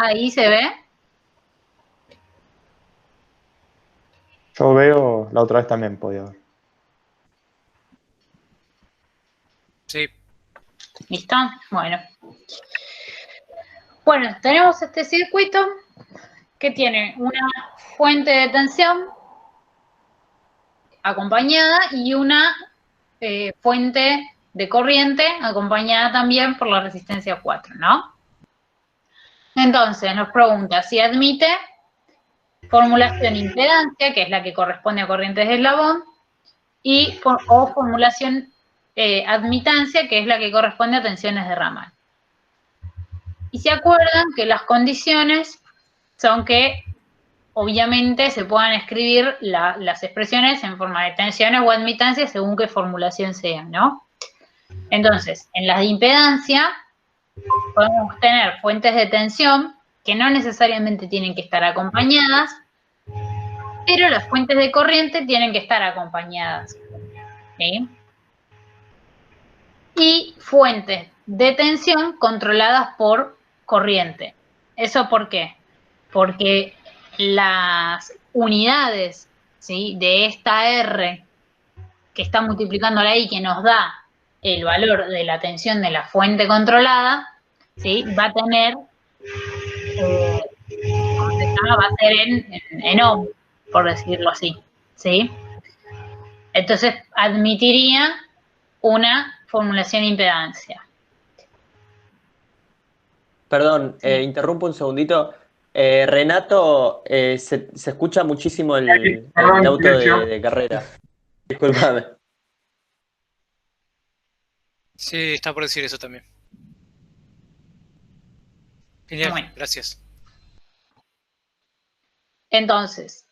Ahí se ve. Yo veo, la otra vez también podía ver. Sí, ¿Listo? Bueno. Bueno, tenemos este circuito que tiene una fuente de tensión acompañada y una fuente de corriente acompañada también por la resistencia 4, ¿no? Entonces nos pregunta si admite formulación impedancia, que es la que corresponde a corrientes de eslabón, o formulación admitancia, que es la que corresponde a tensiones de ramal. Y se acuerdan que las condiciones son que obviamente se puedan escribir las expresiones en forma de tensiones o admitancias según qué formulación sea, ¿no? Entonces, en las de impedancia podemos tener fuentes de tensión que no necesariamente tienen que estar acompañadas, pero las fuentes de corriente tienen que estar acompañadas, ¿sí? Y fuentes de tensión controladas por corriente. ¿Eso por qué? Porque las unidades, ¿sí?, de esta R que está multiplicando la I, que nos da el valor de la tensión de la fuente controlada, ¿sí?, va a tener, ¿cómo se llama? Va a ser en ohm, por decirlo así, ¿sí? Entonces admitiría una formulación de impedancia. Perdón, Sí. interrumpo un segundito. Renato, se escucha muchísimo el Perdón, auto silencio. de carrera. Disculpame. sí, está por decir eso también. Genial, Bueno, gracias. entonces,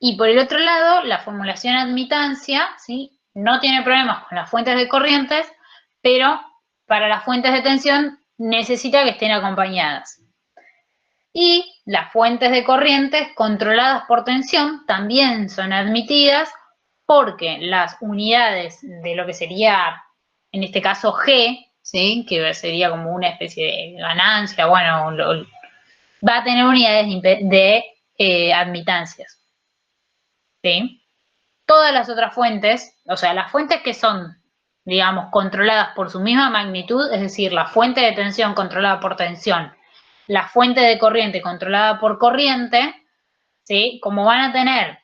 y por el otro lado, la formulación admitancia, ¿sí?, no tiene problemas con las fuentes de corrientes, pero para las fuentes de tensión necesita que estén acompañadas. Y las fuentes de corrientes controladas por tensión también son admitidas porque las unidades de lo que sería, en este caso, G, ¿sí?, que sería como una especie de ganancia, bueno, va a tener unidades de admitancias, ¿sí? Todas las otras fuentes, o sea, las fuentes que son, digamos, controladas por su misma magnitud, es decir, la fuente de tensión controlada por tensión, la fuente de corriente controlada por corriente, ¿sí?, como van a tener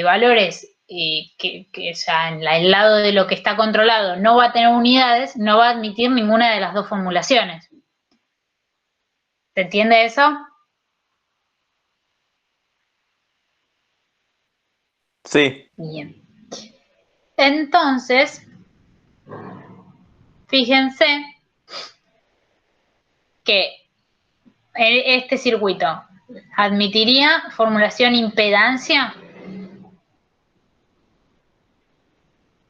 valores que o sea, en el lado de lo que está controlado no va a tener unidades, no va a admitir ninguna de las dos formulaciones. ¿Se entiende eso? Sí. Bien. Entonces, fíjense que este circuito admitiría formulación impedancia.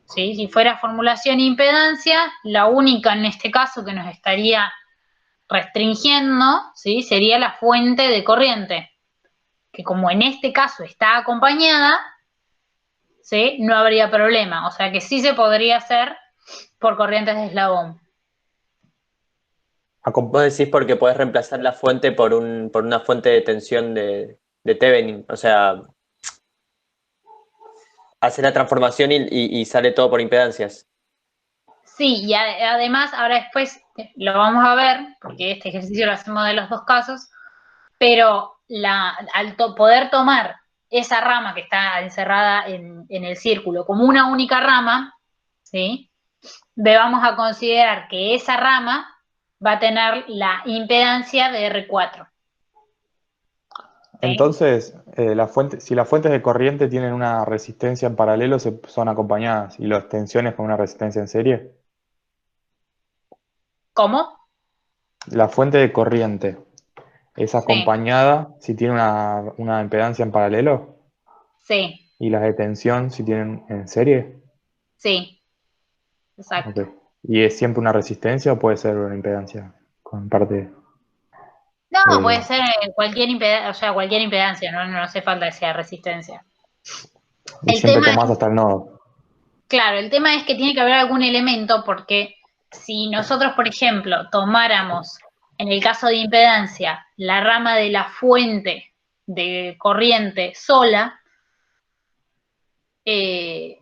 ¿Sí? Si fuera formulación impedancia, la única en este caso que nos estaría restringiendo, ¿sí?, sería la fuente de corriente, que como en este caso está acompañada, ¿sí?, no habría problema. O sea que sí se podría hacer por corrientes de eslabón. Vos decís porque podés reemplazar la fuente por una fuente de tensión de Thevenin. O sea, hace la transformación y sale todo por impedancias. Sí, y además ahora después lo vamos a ver, porque este ejercicio lo hacemos de los dos casos, pero al poder tomar esa rama que está encerrada en el círculo como una única rama, ¿sí?, vamos a considerar que esa rama va a tener la impedancia de R4. ¿Sí? Entonces, si las fuentes de corriente tienen una resistencia en paralelo, son acompañadas. ¿Y las tensiones con una resistencia en serie? ¿Cómo? La fuente de corriente es Sí, acompañada si tiene una impedancia en paralelo. sí, ¿Y las de tensión si tienen en serie? sí, Ok. exacto. ¿Y es siempre una resistencia o puede ser una impedancia con parte No, puede de... ser cualquier impedancia, o sea, cualquier impedancia, no hace falta que sea resistencia. Y El siempre tema tomás es, hasta el nodo? claro, el tema es que tiene que haber algún elemento porque si nosotros, por ejemplo, tomáramos En el caso de impedancia, la rama de la fuente de corriente sola, se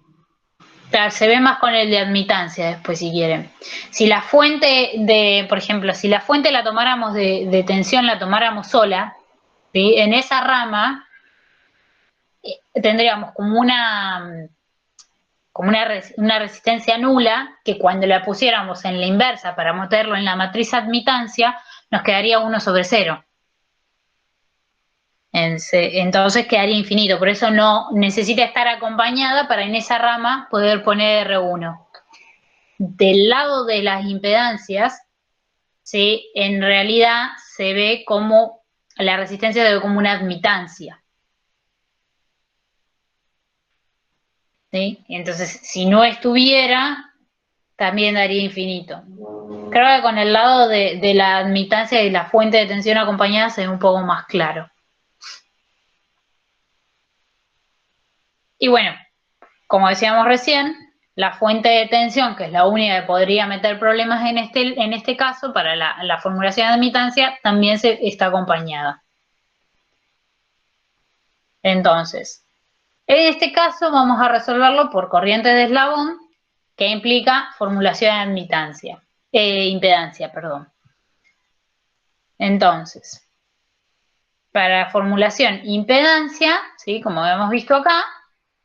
ve más con el de admitancia después si quieren. Si la fuente por ejemplo, si la fuente la tomáramos de tensión, la tomáramos sola, ¿sí? En esa rama tendríamos como una resistencia nula que cuando la pusiéramos en la inversa para meterlo en la matriz admitancia, nos quedaría 1/0. Entonces quedaría infinito, por eso no necesita estar acompañada para en esa rama poder poner R1. Del lado de las impedancias, ¿sí? En realidad se ve como la resistencia se ve como una admitancia. ¿Sí? Entonces, si no estuviera, también daría infinito. Creo que con el lado de la admitancia y la fuente de tensión acompañada se ve un poco más claro. Y bueno, como decíamos recién, la fuente de tensión, que es la única que podría meter problemas en este caso, para la formulación de admitancia, también está acompañada. Entonces, en este caso vamos a resolverlo por corriente de eslabón, que implica formulación de admitancia, impedancia, perdón. Entonces, para formulación impedancia, ¿sí? Como hemos visto acá,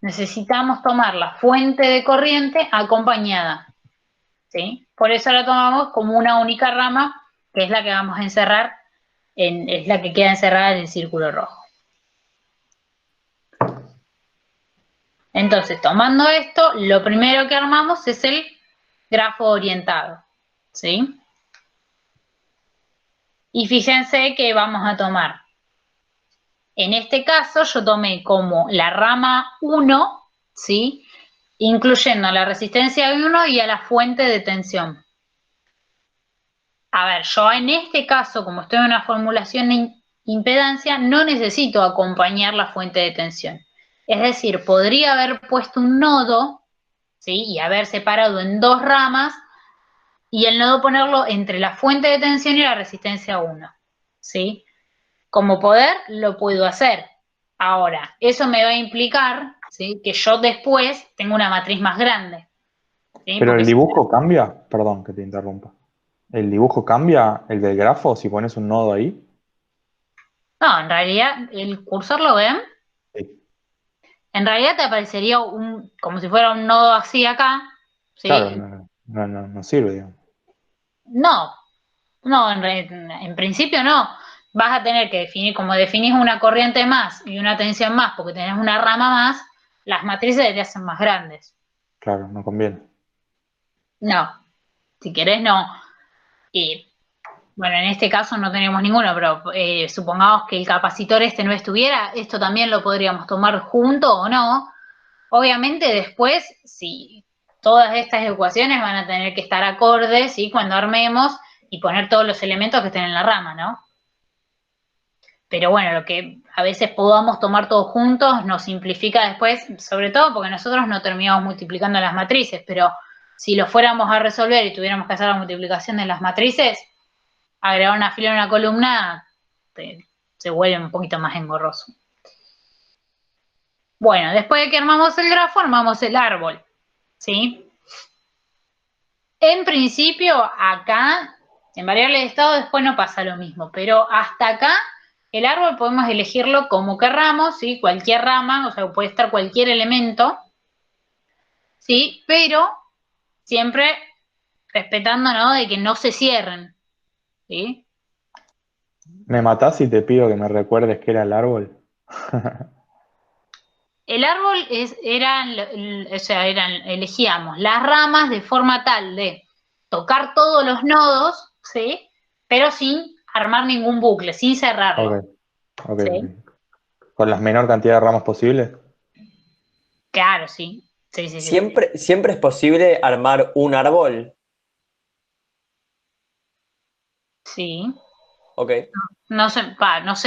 necesitamos tomar la fuente de corriente acompañada, ¿sí? Por eso la tomamos como una única rama, que es la que vamos a encerrar, es la que queda encerrada en el círculo rojo. Entonces, tomando esto, lo primero que armamos es el grafo orientado, ¿sí? Y fíjense que vamos a tomar. En este caso, yo tomé como la rama 1, ¿sí? Incluyendo a la resistencia de 1 y a la fuente de tensión. A ver, yo en este caso, como estoy en una formulación de impedancia, no necesito acompañar la fuente de tensión. Es decir, podría haber puesto un nodo, ¿sí? Y haber separado en 2 ramas, y el nodo ponerlo entre la fuente de tensión y la resistencia 1, ¿sí? Como poder, lo puedo hacer. Ahora, eso me va a implicar, ¿sí? Que yo después tengo una matriz más grande, ¿sí? Pero Porque el dibujo cambia, perdón que te interrumpa. ¿El dibujo cambia el del grafo si pones un nodo ahí? no, en realidad, el cursor lo ven, Sí. en realidad te aparecería como si fuera un nodo así acá, ¿sí? Claro, no sirve, digamos. No, en principio no. Vas a tener que definir, como definís una corriente más y una tensión más, porque tenés una rama más, las matrices te hacen más grandes. Claro, no conviene. No, si querés no. Y bueno, en este caso no tenemos ninguno, pero supongamos que el capacitor no estuviera, esto también lo podríamos tomar junto o no. Obviamente después, si todas estas ecuaciones van a tener que estar acordes, ¿sí? Cuando armemos y poner todos los elementos que estén en la rama, ¿no? Pero bueno, lo que a veces podamos tomar todos juntos nos simplifica después, sobre todo porque nosotros no terminamos multiplicando las matrices, pero si lo fuéramos a resolver y tuviéramos que hacer la multiplicación de las matrices, agregar una fila y una columna se vuelve un poquito más engorroso. Bueno, después de que armamos el grafo, armamos el árbol, ¿sí? En principio, acá, en variable de estado, después no pasa lo mismo, pero hasta acá, el árbol podemos elegirlo como querramos, ¿sí? Cualquier rama, o sea, puede estar cualquier elemento, ¿sí? Pero siempre respetando, ¿no? De que no se cierren, ¿sí? ¿Me matás si te pido que me recuerdes qué era el árbol? El árbol elegíamos las ramas de forma tal de tocar todos los nodos, ¿sí? Pero sin armar ningún bucle, sin cerrarlo. Ok, ¿Sí? ok. ¿Con la menor cantidad de ramas posible? Claro, sí. Sí. ¿Siempre es posible armar un árbol? Sí. Ok. No sé,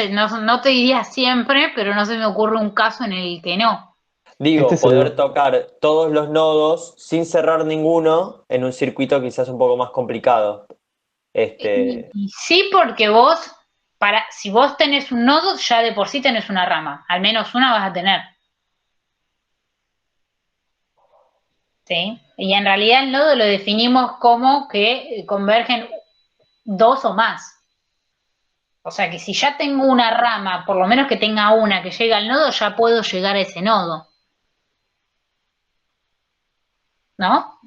no te diría siempre, pero no se me ocurre un caso en el que no. Este Digo, es el... poder tocar todos los nodos sin cerrar ninguno en un circuito quizás un poco más complicado. Y sí, porque vos, si vos tenés un nodo, ya de por sí tenés una rama. Al menos una vas a tener. ¿Sí? Y en realidad el nodo lo definimos como que convergen dos o más. O sea que si ya tengo una rama, por lo menos que tenga una que llegue al nodo, ya puedo llegar a ese nodo. ¿No?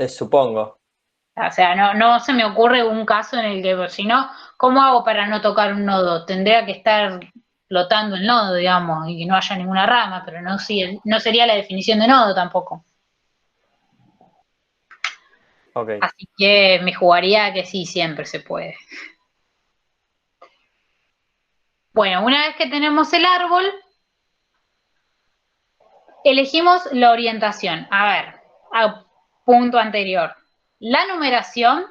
Supongo. O sea, no se me ocurre un caso en el que, si no, ¿cómo hago para no tocar un nodo? Tendría que estar flotando el nodo, digamos, y que no haya ninguna rama, pero no sería la definición de nodo tampoco. Ok. Así que me jugaría que sí, siempre se puede. Bueno, una vez que tenemos el árbol, elegimos la orientación. A ver, a punto anterior. La numeración,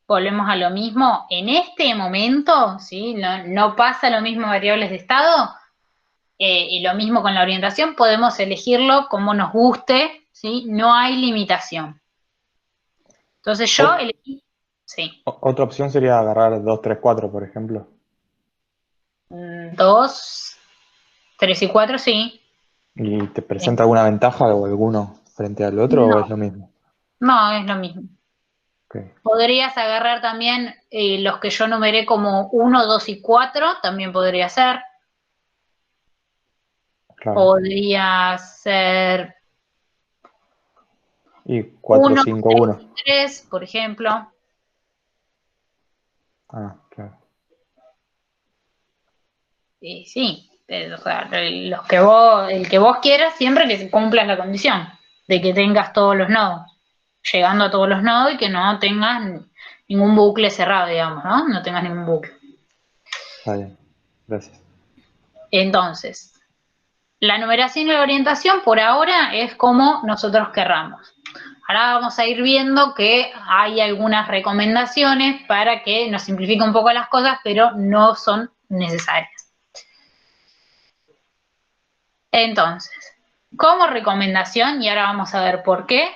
volvemos a lo mismo, en este momento, ¿sí? No pasa lo mismo variables de estado, y lo mismo con la orientación, podemos elegirlo como nos guste, ¿sí? No hay limitación. Entonces yo elegí, sí, Otra opción sería agarrar 2, 3, 4, por ejemplo. 2, 3 y 4, sí. ¿Y te presenta alguna ventaja o alguno frente al otro o es No, lo mismo? no, es lo mismo. Okay. Podrías agarrar también los que yo numeré como 1, 2 y 4, también podría ser. Claro. Podría ser Y 4, 1, 5, 6 1. y 3, por ejemplo. Ah, claro. Y sí, o sea, el que vos quieras, siempre que cumplas la condición de que tengas todos los nodos, llegando a todos los nodos y que no tengas ningún bucle cerrado, digamos, ¿no? No tengas ningún bucle. Está bien. Gracias. Entonces, la numeración y la orientación por ahora es como nosotros querramos. Ahora vamos a ir viendo que hay algunas recomendaciones para que nos simplifique un poco las cosas, pero no son necesarias. Entonces, como recomendación, y ahora vamos a ver por qué,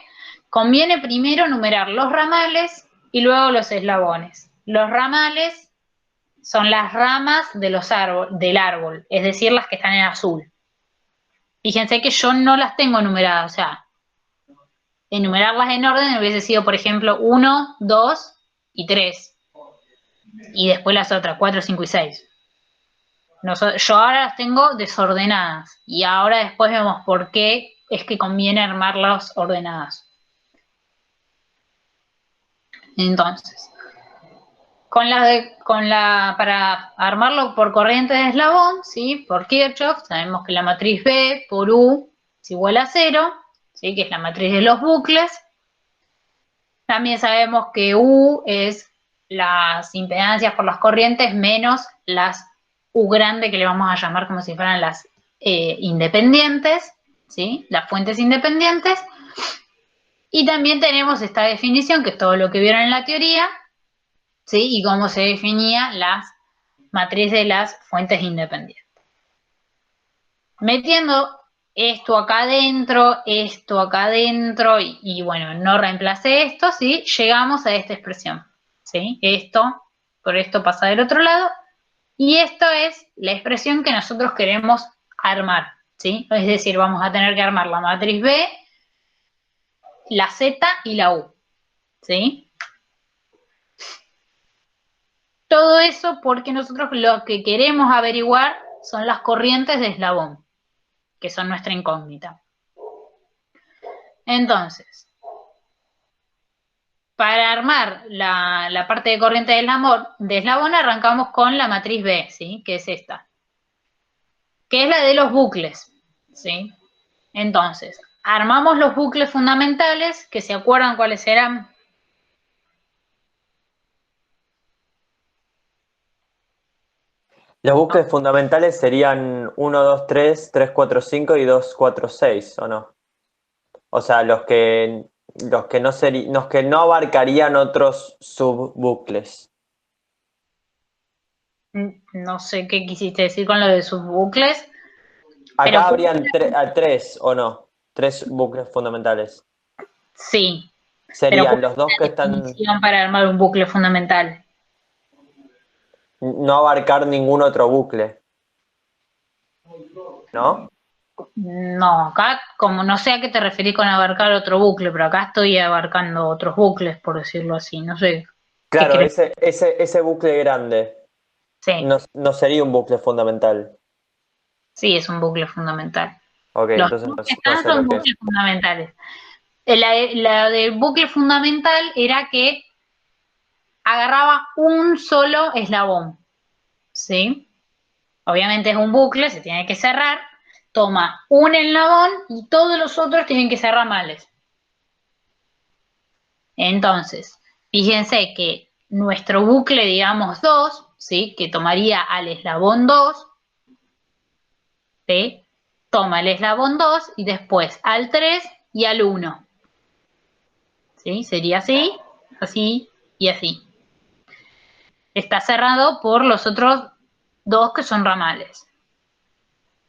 conviene primero numerar los ramales y luego los eslabones. Los ramales son las ramas de del árbol, es decir, las que están en azul. Fíjense que yo no las tengo numeradas, o sea, enumerarlas en orden hubiese sido, por ejemplo, 1, 2 y 3. Y después las otras, 4, 5 y 6. Yo ahora las tengo desordenadas y ahora después vemos por qué es que conviene armarlas ordenadas. Entonces, para armarlo por corriente de eslabón, ¿sí? Por Kirchhoff, sabemos que la matriz B por U es igual a 0, ¿sí? Que es la matriz de los bucles. También sabemos que U es las impedancias por las corrientes menos las U grande, que le vamos a llamar como si fueran las independientes, ¿sí? Las fuentes independientes. Y también tenemos esta definición, que es todo lo que vieron en la teoría, ¿sí? Y cómo se definía la matriz de las fuentes independientes. Metiendo esto acá adentro, y bueno, no reemplacé esto, ¿sí? Llegamos a esta expresión, ¿sí? Por esto pasa del otro lado, y esto es la expresión que nosotros queremos armar, ¿sí? Es decir, vamos a tener que armar la matriz B, la Z y la U, ¿sí? Todo eso porque nosotros lo que queremos averiguar son las corrientes de eslabón, que son nuestra incógnita. Entonces, para armar la parte de corriente de eslabón arrancamos con la matriz B, ¿sí? Que es esta, que es la de los bucles, ¿sí? Entonces, armamos los bucles fundamentales, que se acuerdan cuáles eran. Los bucles fundamentales serían 1, 2, 3, 3, 4, 5 y 2, 4, 6, ¿o no? O sea, los que no abarcarían otros subbucles. No sé qué quisiste decir con lo de subbucles. Acá Pero habrían 3, ¿o no? 3 bucles fundamentales. sí, Serían los dos que la están, definición para armar un bucle fundamental. no abarcar ningún otro bucle, ¿no? No, acá, como no sé a qué te referís con abarcar otro bucle, pero acá estoy abarcando otros bucles, por decirlo así. No sé qué Claro, crees. ese bucle grande Sí, no sería un bucle fundamental. sí, es un bucle fundamental. Ok, Los entonces dos que no están sé son lo que es. bucles fundamentales. La del bucle fundamental era que agarraba un solo eslabón, ¿sí? Obviamente es un bucle, se tiene que cerrar, toma un eslabón y todos los otros tienen que ser ramales. Entonces, fíjense que nuestro bucle, digamos 2, ¿sí? Que tomaría al eslabón 2, ¿sí? Toma el eslabón 2 y después al 3 y al 1. ¿Sí? Sería así, así y así. Está cerrado por los otros dos que son ramales.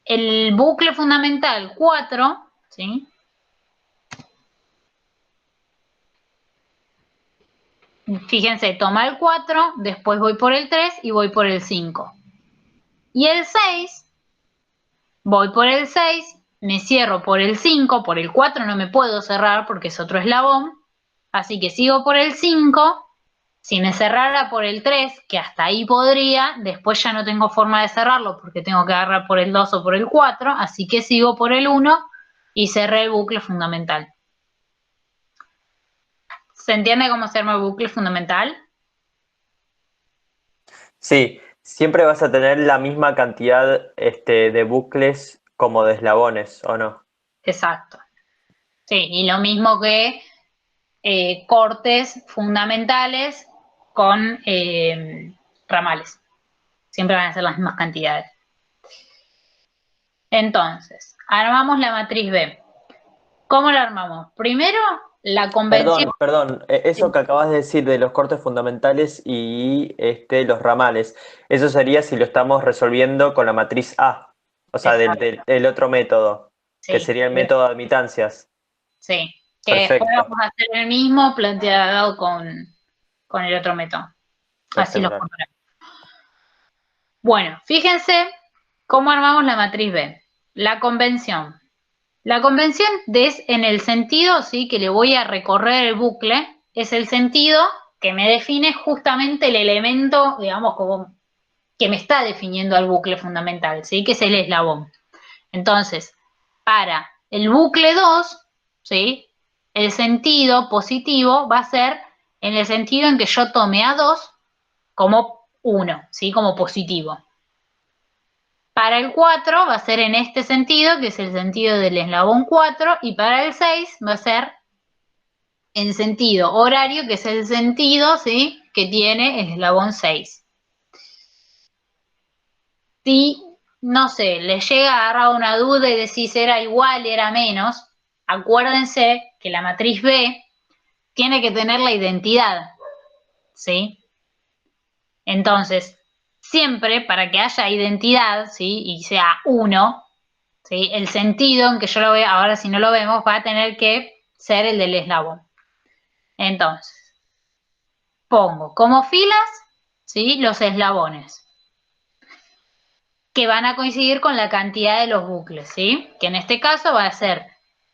El bucle fundamental 4, ¿sí? Fíjense, toma el 4, después voy por el 3 y voy por el 5. Y el 6, voy por el 6, me cierro por el 5, por el 4 no me puedo cerrar porque es otro eslabón, así que sigo por el 5. Si me cerrara por el 3, que hasta ahí podría, después ya no tengo forma de cerrarlo porque tengo que agarrar por el 2 o por el 4, así que sigo por el 1 y cerré el bucle fundamental. ¿Se entiende cómo se arma el bucle fundamental? Sí, siempre vas a tener la misma cantidad de bucles como de eslabones, ¿o no? Exacto. Sí, y lo mismo que cortes fundamentales con ramales. Siempre van a ser las mismas cantidades. Entonces, armamos la matriz B. ¿Cómo la armamos? Primero, la convención. Perdón, eso que acabas de decir de los cortes fundamentales y los ramales, eso sería si lo estamos resolviendo con la matriz A, o sea, Exacto, del otro método, que sí, sería el método de admitancias. sí. Que después Perfecto, vamos a hacer el mismo planteado con el otro método. Así los espectacular. comparamos. Bueno, fíjense cómo armamos la matriz B. La convención. La convención es en el sentido, ¿sí? Que le voy a recorrer el bucle, es el sentido que me define justamente el elemento, digamos, como que me está definiendo al bucle fundamental, ¿sí? Que es el eslabón. Entonces, para el bucle 2, ¿sí? El sentido positivo va a ser en el sentido en que yo tome a 2 como 1, ¿sí? Como positivo. Para el 4 va a ser en este sentido, que es el sentido del eslabón 4, y para el 6 va a ser en sentido horario, que es el sentido, ¿sí? Que tiene el eslabón 6. Si, no sé, les llega a agarrar una duda y decís era igual, era menos, acuérdense que la matriz B tiene que tener la identidad, ¿sí? Entonces, siempre para que haya identidad, ¿sí? Y sea 1, ¿sí? El sentido en que yo lo veo, ahora si no lo vemos, va a tener que ser el del eslabón. Entonces, pongo como filas, ¿sí? Los eslabones, que van a coincidir con la cantidad de los bucles, ¿sí? Que en este caso va a ser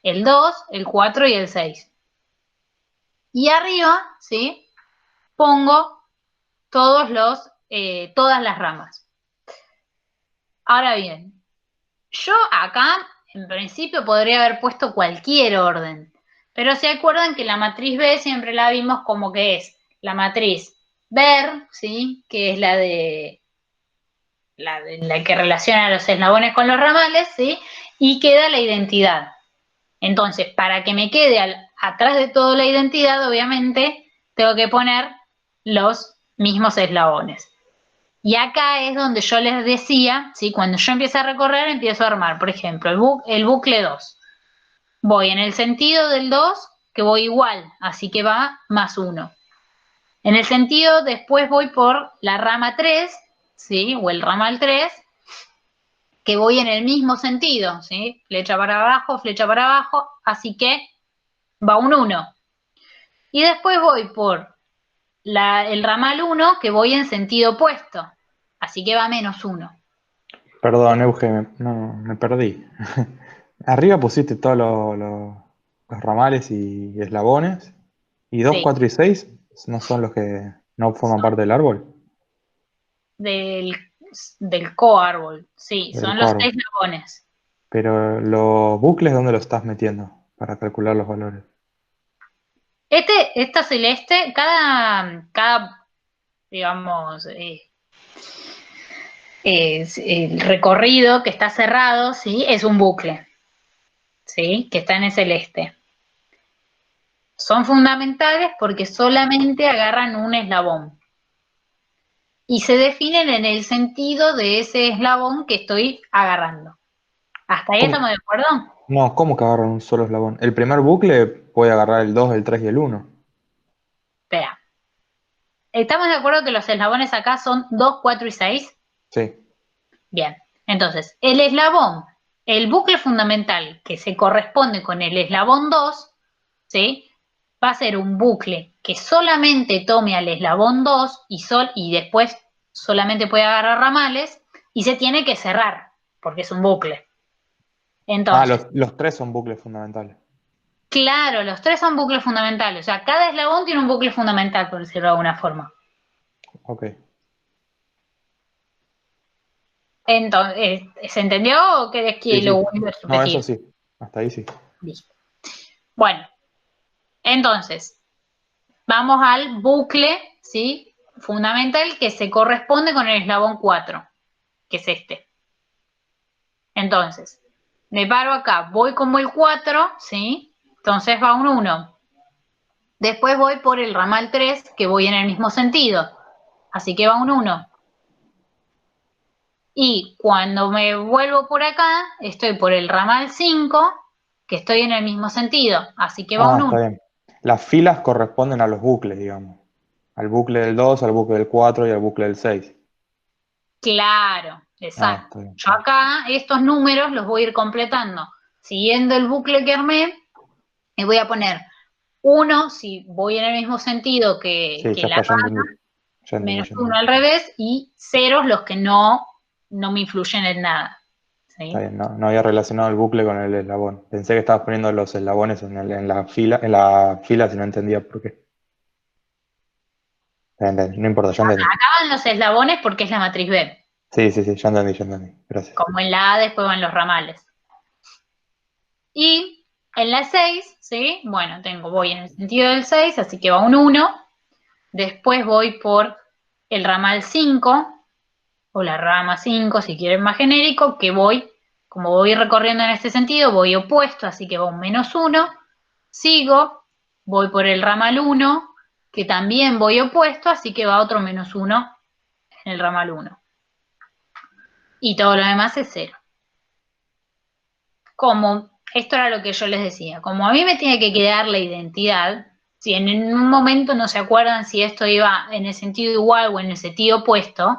el 2, el 4 y el 6. Y arriba, ¿sí? Pongo todas las ramas. Ahora bien, yo acá, en principio, podría haber puesto cualquier orden, pero se acuerdan que la matriz B siempre la vimos como que es la matriz ver, ¿sí? Que es la que relaciona los eslabones con los ramales, ¿sí? Y queda la identidad. Entonces, para que me quede atrás de toda la identidad, obviamente, tengo que poner los mismos eslabones. Y acá es donde yo les decía, ¿sí? Cuando yo empiezo a recorrer, empiezo a armar, por ejemplo, el bucle 2. Voy en el sentido del 2, que voy igual, así que va más 1. En el sentido, después voy por la rama 3, ¿sí? O el ramal 3, que voy en el mismo sentido, ¿sí? Flecha para abajo, así que va un 1. Y después voy por el ramal 1, que voy en sentido opuesto. Así que va -1. Perdón, Euge, no, me perdí. Arriba pusiste todos los ramales y eslabones. ¿Y 2, Sí, 4 y 6 no son los que no forman parte del árbol? del, del coárbol. Sí, Del son los coárbol. eslabones. Pero los bucles, ¿dónde los estás metiendo para calcular los valores? Esta celeste, cada digamos, el recorrido que está cerrado, ¿sí? Es un bucle, ¿sí? Que está en el celeste. Son fundamentales porque solamente agarran un eslabón. Y se definen en el sentido de ese eslabón que estoy agarrando. ¿Hasta ahí estamos ¿Cómo? de acuerdo? No, ¿cómo que agarran un solo eslabón? El primer bucle puede agarrar el 2, el 3 y el 1. Espera. ¿Estamos de acuerdo que los eslabones acá son 2, 4 y 6? Sí. Bien. Entonces, el eslabón, el bucle fundamental que se corresponde con el eslabón 2, ¿sí? Va a ser un bucle que solamente tome al eslabón 2 y después solamente puede agarrar ramales y se tiene que cerrar, porque es un bucle. Ah, Entonces, los tres son bucles fundamentales. claro, los tres son bucles fundamentales. O sea, cada eslabón tiene un bucle fundamental, por decirlo de alguna forma. Ok. Entonces, ¿se entendió o querés Sí, que lo sí. vuelva a No, eso repetir? sí. Hasta ahí sí. Listo. Bueno, entonces, vamos al bucle, ¿sí? Fundamental que se corresponde con el eslabón 4, que es este. Entonces, me paro acá, voy como el 4, ¿sí? Entonces va un 1. Después voy por el ramal 3, que voy en el mismo sentido. Así que va un 1. Y cuando me vuelvo por acá, estoy por el ramal 5, que estoy en el mismo sentido. Así que va Ah, un 1. está bien. Las filas corresponden a los bucles, digamos. Al bucle del 2, al bucle del 4 y al bucle del 6. Claro, Ah, exacto. está bien. Yo acá estos números los voy a ir completando. Siguiendo el bucle que armé, me voy a poner 1 si voy en el mismo sentido que, Sí, que ya la está, ya entendí. Ya entendí, menos ya 1 entendí. al revés y ceros los que no me influyen en nada. Está ¿Sí? bien, no había relacionado el bucle con el eslabón. Pensé que estabas poniendo los eslabones en la fila y no entendía por qué. No importa, ya entendí. Acaban los eslabones porque es la matriz B. Sí, sí, sí, ya entendí, ya entendí. Gracias. Como en la A después van los ramales. Y en la 6, ¿sí? Bueno, voy en el sentido del 6, así que va un 1. Después voy por el ramal 5, o la rama 5, si quieren más genérico, que como voy recorriendo en este sentido, voy opuesto, así que va un -1. Sigo, voy por el ramal 1, que también voy opuesto, así que va otro -1 en el ramal 1. Y todo lo demás es 0. Esto era lo que yo les decía, como a mí me tiene que quedar la identidad, si en un momento no se acuerdan si esto iba en el sentido igual o en el sentido opuesto,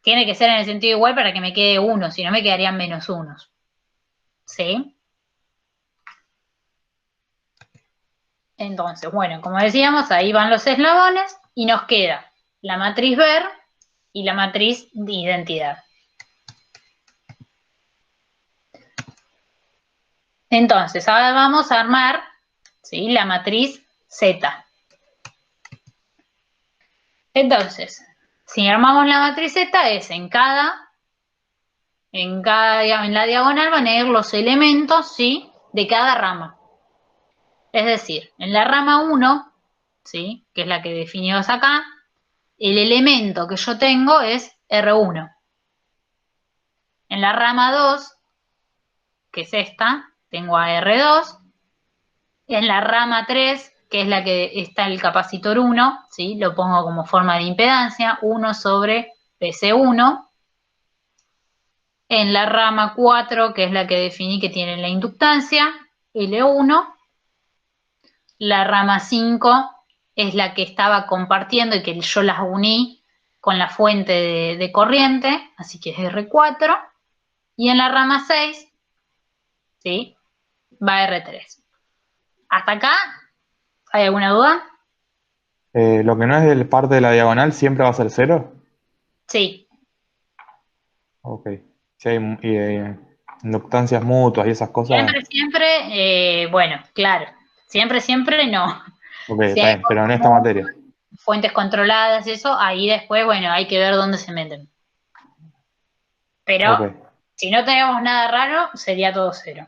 tiene que ser en el sentido igual para que me quede 1, si no me quedarían -1. ¿Sí? Entonces, bueno, como decíamos, ahí van los eslabones y nos queda la matriz ver y la matriz de identidad. Entonces, ahora vamos a armar, ¿sí?, la matriz Z. Entonces, si armamos la matriz Z es en la diagonal van a ir los elementos, ¿sí?, de cada rama. Es decir, en la rama 1, ¿sí?, que es la que definimos acá, el elemento que yo tengo es R1. En la rama 2, que es esta, tengo a R2. En la rama 3, que es la que está el capacitor 1, ¿sí?, lo pongo como forma de impedancia, 1 sobre PC1. En la rama 4, que es la que definí que tiene la inductancia, L1. La rama 5 es la que estaba compartiendo y que yo las uní con la fuente de corriente, así que es R4. Y en la rama 6, ¿sí?, va R3. Hasta acá ¿Hay alguna duda? Lo que no es del parte de la diagonal siempre va a ser 0. Sí. Ok. Si hay inductancias mutuas y esas cosas. Siempre, bueno, claro. Siempre no. Ok, Si está hay bien, pero en esta materia. fuentes controladas, eso, ahí después, bueno, hay que ver dónde se meten. Pero Ok. si no tenemos nada raro, sería todo 0.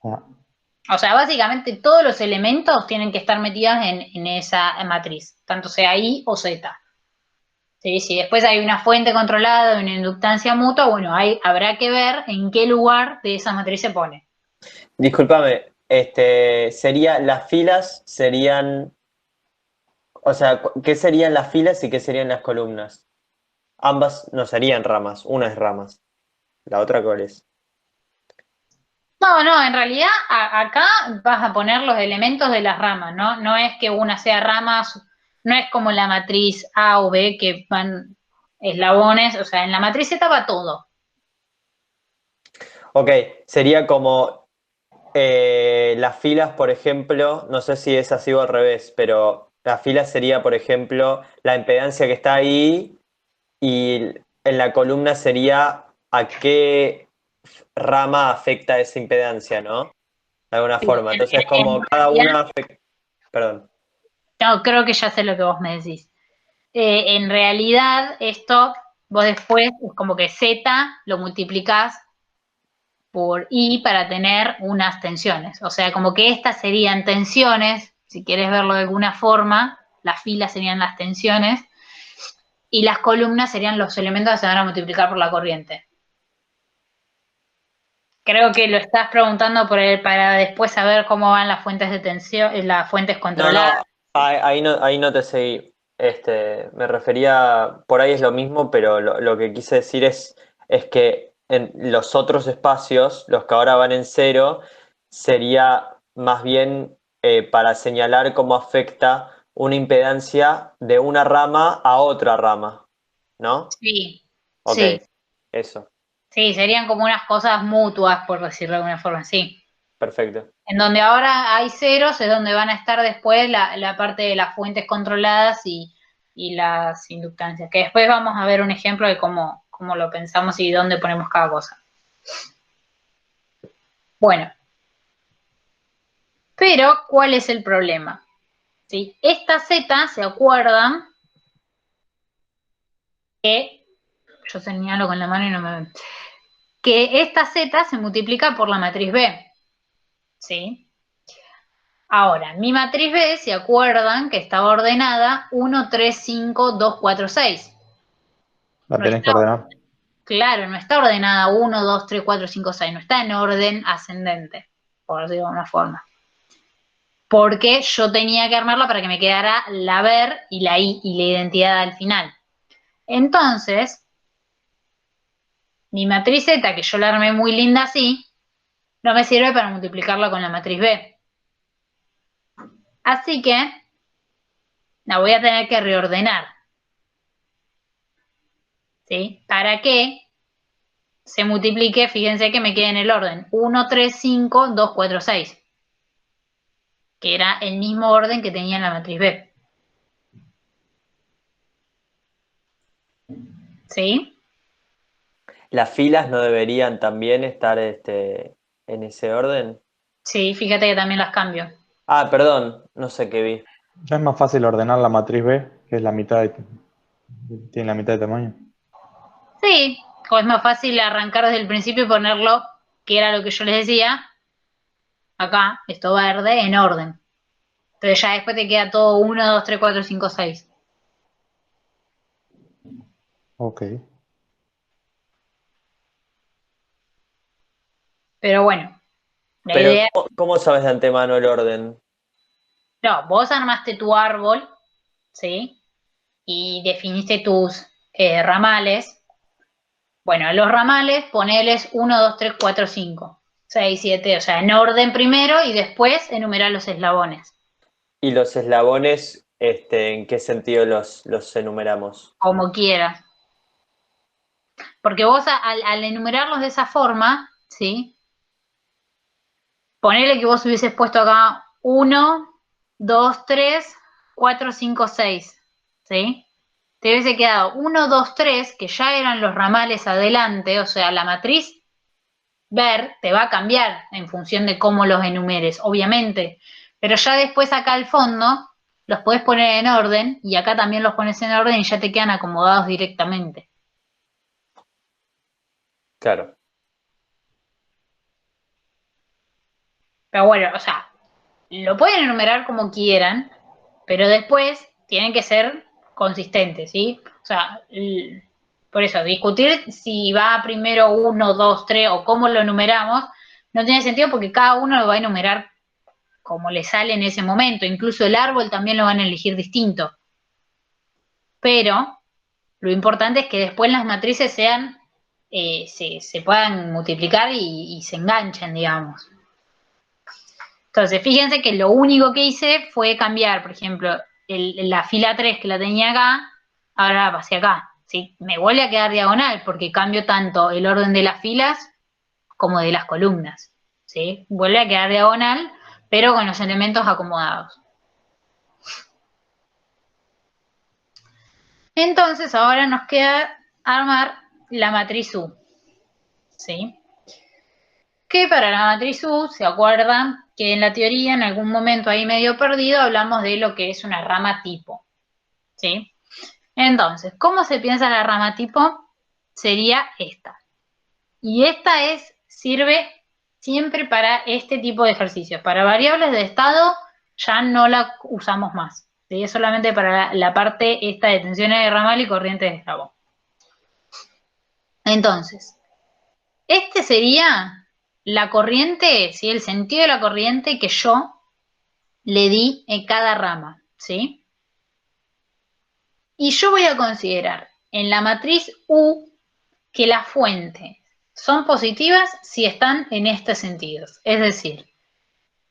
Ah, O sea, básicamente todos los elementos tienen que estar metidos en esa matriz, tanto sea I o Z. ¿Sí? Si después hay una fuente controlada o una inductancia mutua, bueno, habrá que ver en qué lugar de esa matriz se pone. Discúlpame, las filas serían, o sea, ¿qué serían las filas y qué serían las columnas? Ambas no serían ramas, una es ramas, la otra cuál es. No, en realidad acá vas a poner los elementos de las ramas, ¿no? No es que una sea ramas, no es como la matriz A o B que van eslabones, o sea, en la matriz Z va todo. Ok, sería como las filas, por ejemplo, no sé si es así o al revés, pero las filas sería, por ejemplo, la impedancia que está ahí y en la columna sería a qué rama afecta esa impedancia, ¿no? De alguna Sí, forma. Entonces, en como cada realidad, una afecta... Perdón. no, creo que ya sé lo que vos me decís. En realidad, esto, vos después, es como que Z lo multiplicás por I para tener unas tensiones. O sea, como que estas serían tensiones, si quieres verlo de alguna forma, las filas serían las tensiones, y las columnas serían los elementos que se van a multiplicar por la corriente. Creo que lo estás preguntando para después saber cómo van las fuentes de tensión, las fuentes No, controladas. no, ahí no te seguí. Me refería, por ahí es lo mismo, pero lo que quise decir es que en los otros espacios, los que ahora van en 0, sería más bien para señalar cómo afecta una impedancia de una rama a otra rama, ¿no? Sí, Ok, sí, eso, sí, serían como unas cosas mutuas, por decirlo de alguna forma, sí. perfecto. En donde ahora hay ceros es donde van a estar después la parte de las fuentes controladas y las inductancias, que después vamos a ver un ejemplo de cómo lo pensamos y dónde ponemos cada cosa. Bueno, pero ¿cuál es el problema? ¿Sí? Esta Z, ¿se acuerdan? Que yo señalo con la mano y no me ven. Que esta Z se multiplica por la matriz B. ¿Sí? Ahora, mi matriz B, ¿se acuerdan que estaba ordenada 1, 3, 5, 2, 4, 6? la No tenés que está, ordenar. claro, no está ordenada 1, 2, 3, 4, 5, 6, no está en orden ascendente, por decirlo de alguna forma. Porque yo tenía que armarla para que me quedara la ver y la I y la identidad al final. Entonces, mi matriz Z, que yo la armé muy linda así, no me sirve para multiplicarla con la matriz B. Así que la voy a tener que reordenar. ¿Sí? ¿Para qué? Se multiplique, fíjense que me queda en el orden 1, 3, 5, 2, 4, 6, que era el mismo orden que tenía en la matriz B. ¿Sí? ¿Las filas no deberían también estar en ese orden? Sí, fíjate que también las cambio. Ah, perdón, no sé qué vi. Ya es más fácil ordenar la matriz B, que es tiene la mitad de tamaño. Sí, o es más fácil arrancar desde el principio y ponerlo, que era lo que yo les decía, acá, esto verde, en orden. Entonces ya después te queda todo 1, 2, 3, 4, 5, 6. Ok. Pero bueno, la Pero, idea, ¿cómo sabes de antemano el orden? no, vos armaste tu árbol, ¿sí? Y definiste tus ramales. Bueno, a los ramales poneles 1, 2, 3, 4, 5, 6, 7, o sea, en orden primero y después enumerar los eslabones, ¿Y los eslabones, en qué sentido los enumeramos? como quieras. Porque vos al enumerarlos de esa forma, ¿sí? Ponele que vos hubieses puesto acá 1, 2, 3, 4, 5, 6, ¿sí? Te hubiese quedado 1, 2, 3, que ya eran los ramales adelante, o sea, la matriz ver te va a cambiar en función de cómo los enumeres, obviamente, pero ya después acá al fondo los podés poner en orden y acá también los pones en orden y ya te quedan acomodados directamente. Claro. Pero bueno, o sea, lo pueden enumerar como quieran, pero después tienen que ser consistentes, ¿sí? O sea, por eso, discutir si va primero 1, 2, 3 o cómo lo enumeramos, no tiene sentido porque cada uno lo va a enumerar como le sale en ese momento. Incluso el árbol también lo van a elegir distinto. Pero lo importante es que después las matrices sean, se puedan multiplicar y se enganchen, digamos. Entonces, fíjense que lo único que hice fue cambiar, por ejemplo, la fila 3 que la tenía acá, ahora la pasé acá. ¿Sí? Me vuelve a quedar diagonal porque cambio tanto el orden de las filas como de las columnas. ¿Sí? Vuelve a quedar diagonal, pero con los elementos acomodados. Entonces, ahora nos queda armar la matriz U. ¿Sí? Que para la matriz U, ¿se acuerdan? Que en la teoría, en algún momento ahí medio perdido, hablamos de lo que es una rama tipo. ¿Sí? Entonces, ¿cómo se piensa la rama tipo? Sería esta. Y esta sirve siempre para este tipo de ejercicios. Para variables de estado ya no la usamos más. ¿Sí? Es solamente para la parte esta de tensiones de ramal y corrientes de eslabón. Entonces, este sería la corriente, ¿sí? El sentido de la corriente que yo le di en cada rama, ¿sí? Y yo voy a considerar en la matriz U que las fuentes son positivas si están en este sentido. Es decir,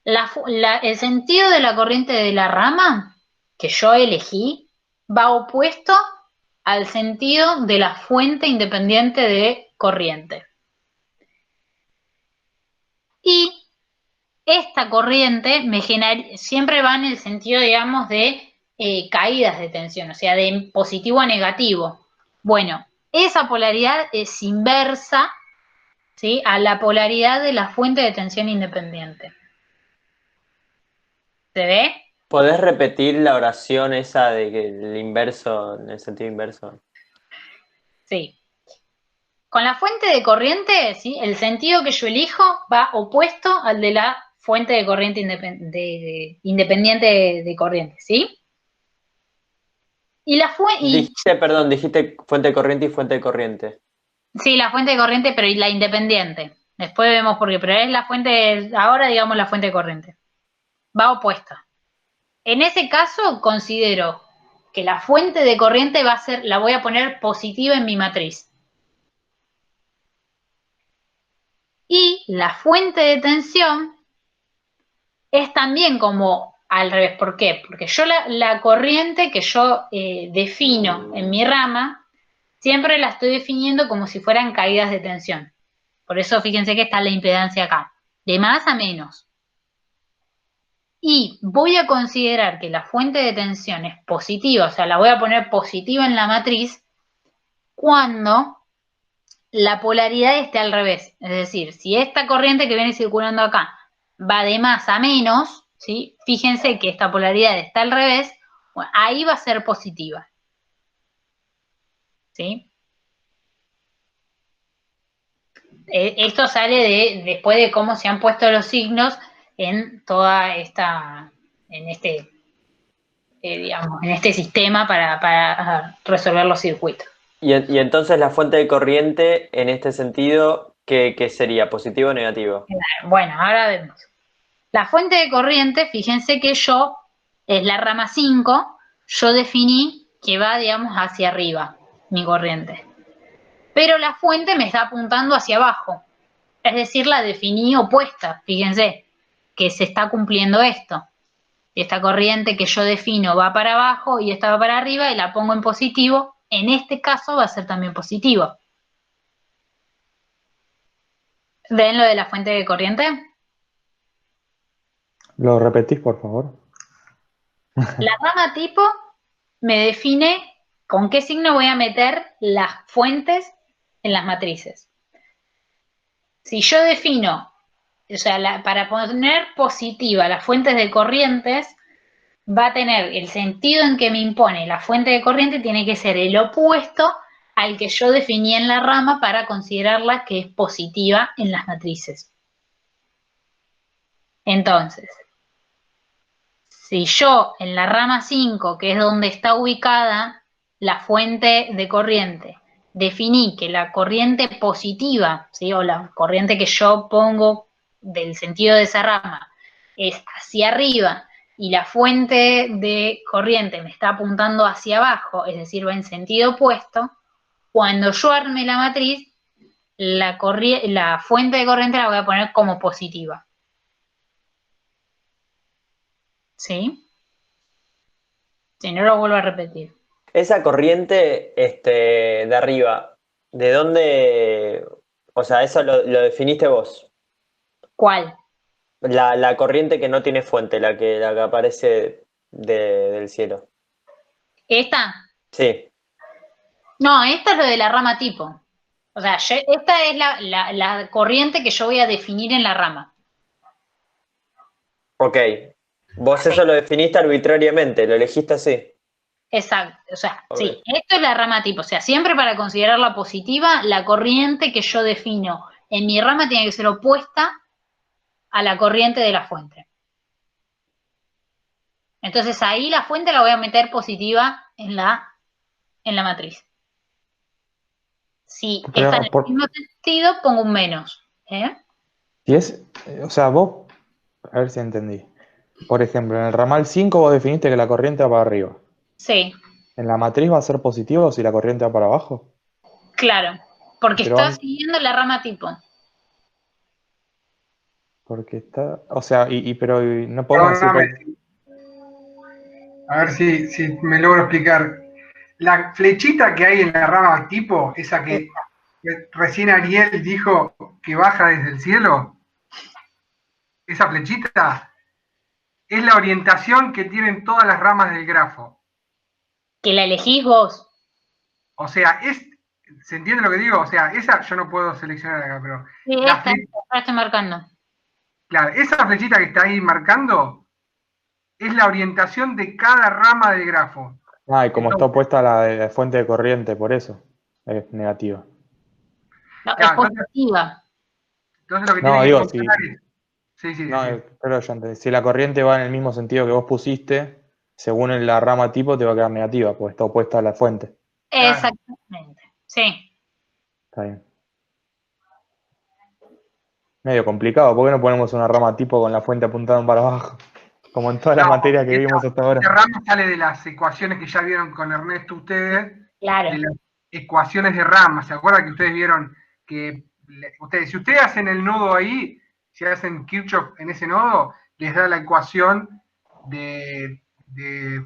el sentido de la corriente de la rama que yo elegí va opuesto al sentido de la fuente independiente de corriente. Y esta corriente siempre va en el sentido, digamos, de caídas de tensión, o sea, de positivo a negativo. Bueno, esa polaridad es inversa, ¿sí?, a la polaridad de la fuente de tensión independiente. ¿Se ve? ¿Podés repetir la oración esa de que el inverso, en el sentido inverso? Sí. Con la fuente de corriente, ¿sí?, el sentido que yo elijo va opuesto al de la fuente de corriente independiente de corriente, ¿sí? Dijiste fuente de corriente y fuente de corriente. Sí, la fuente de corriente, pero y la independiente. Después vemos por qué, pero es la fuente, ahora digamos la fuente de corriente. Va opuesta. En ese caso, considero que la fuente de corriente la voy a poner positiva en mi matriz. Y la fuente de tensión es también como al revés. ¿Por qué? Porque yo la corriente que yo defino en mi rama, siempre la estoy definiendo como si fueran caídas de tensión. Por eso fíjense que está la impedancia acá, de más a menos. Y voy a considerar que la fuente de tensión es positiva, o sea, la voy a poner positiva en la matriz cuando la polaridad esté al revés. Es decir, si esta corriente que viene circulando acá va de más a menos, ¿sí?, fíjense que esta polaridad está al revés, bueno, ahí va a ser positiva. ¿Sí? Esto sale después de cómo se han puesto los signos en toda esta, digamos, en este sistema para resolver los circuitos. Y entonces la fuente de corriente, en este sentido, ¿qué sería? ¿Positivo o negativo? Bueno, ahora vemos. La fuente de corriente, fíjense que es la rama 5, yo definí que va, digamos, hacia arriba, mi corriente. Pero la fuente me está apuntando hacia abajo. Es decir, la definí opuesta, fíjense, que se está cumpliendo esto. Esta corriente que yo defino va para abajo y esta va para arriba y la pongo en positivo. En este caso va a ser también positivo. ¿Ven lo de la fuente de corriente? ¿Lo repetís, por favor? La rama tipo me define con qué signo voy a meter las fuentes en las matrices. Si yo defino, o sea, para poner positiva las fuentes de corrientes, va a tener el sentido en que me impone la fuente de corriente, tiene que ser el opuesto al que yo definí en la rama para considerarla que es positiva en las matrices. Entonces, si yo en la rama 5, que es donde está ubicada la fuente de corriente, definí que la corriente positiva, ¿sí? O la corriente que yo pongo del sentido de esa rama es hacia arriba y la fuente de corriente me está apuntando hacia abajo, es decir, va en sentido opuesto, cuando yo arme la matriz, la fuente de corriente la voy a poner como positiva. ¿Sí? Si no, lo vuelvo a repetir. Esa corriente de arriba, ¿de dónde? O sea, eso lo definiste vos. ¿Cuál? La corriente que no tiene fuente, la que aparece del cielo. ¿Esta? Sí, No, esta es lo de la rama tipo. O sea, esta es la corriente que yo voy a definir en la rama. ok. Vos Sí, eso lo definiste arbitrariamente, lo elegiste así. exacto. O sea, Ok. sí, esto es la rama tipo. O sea, siempre para considerarla positiva, la corriente que yo defino en mi rama tiene que ser opuesta a la corriente de la fuente. Entonces ahí la fuente la voy a meter positiva en la matriz. Si está en Pero el mismo sentido, pongo un menos. ¿Eh? si es, o sea, vos, a ver si entendí. Por ejemplo, en el ramal 5 vos definiste que la corriente va para arriba. Sí, ¿En la matriz va a ser positivo si la corriente va para abajo? claro. Porque Pero, está siguiendo la rama tipo. porque está, o sea, pero no podemos decir Perdóname, que, a ver si me logro explicar. La flechita que hay en la rama tipo, esa que recién Ariel dijo que baja desde el cielo, esa flechita es la orientación que tienen todas las ramas del grafo. Que la elegís vos. O sea, ¿se entiende lo que digo? O sea, esa yo no puedo seleccionar acá, pero Sí, la esta la estoy marcando. claro, esa flechita que está ahí marcando es la orientación de cada rama del grafo. y como está Entonces, opuesta a la de la fuente de corriente, por eso es negativa. No, es claro, positiva. entonces lo que No, tiene que digo, funcionar es. Sí, sí, no, sí. pero ya entendí. Si la corriente va en el mismo sentido que vos pusiste, según en la rama tipo te va a quedar negativa, porque está opuesta a la fuente. Claro. Exactamente. Sí. Está bien. Medio complicado, ¿por qué no ponemos una rama tipo con la fuente apuntada para abajo? Como en todas las No, materias que esta, vimos hasta ahora. esta rama sale de las ecuaciones que ya vieron con Ernesto ustedes, Claro. de las ecuaciones de rama. ¿Se acuerdan que ustedes vieron que si ustedes hacen el nodo ahí, si hacen Kirchhoff en ese nodo, les da la ecuación de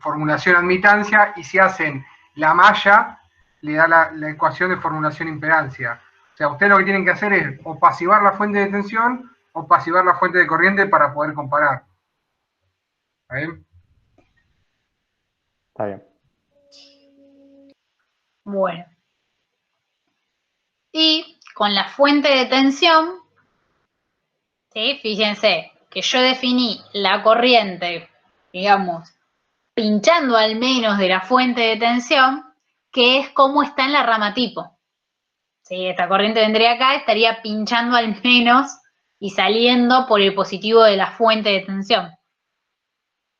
formulación admitancia, y si hacen la malla, le da la ecuación de formulación impedancia. O sea, ustedes lo que tienen que hacer es o pasivar la fuente de tensión o pasivar la fuente de corriente para poder comparar. ¿Está bien? Está bien. Bueno. Y con la fuente de tensión, ¿sí? Fíjense que yo definí la corriente, digamos, pinchando al menos de la fuente de tensión, que es como está en la rama tipo. ¿Sí? Esta corriente vendría acá, estaría pinchando al menos y saliendo por el positivo de la fuente de tensión.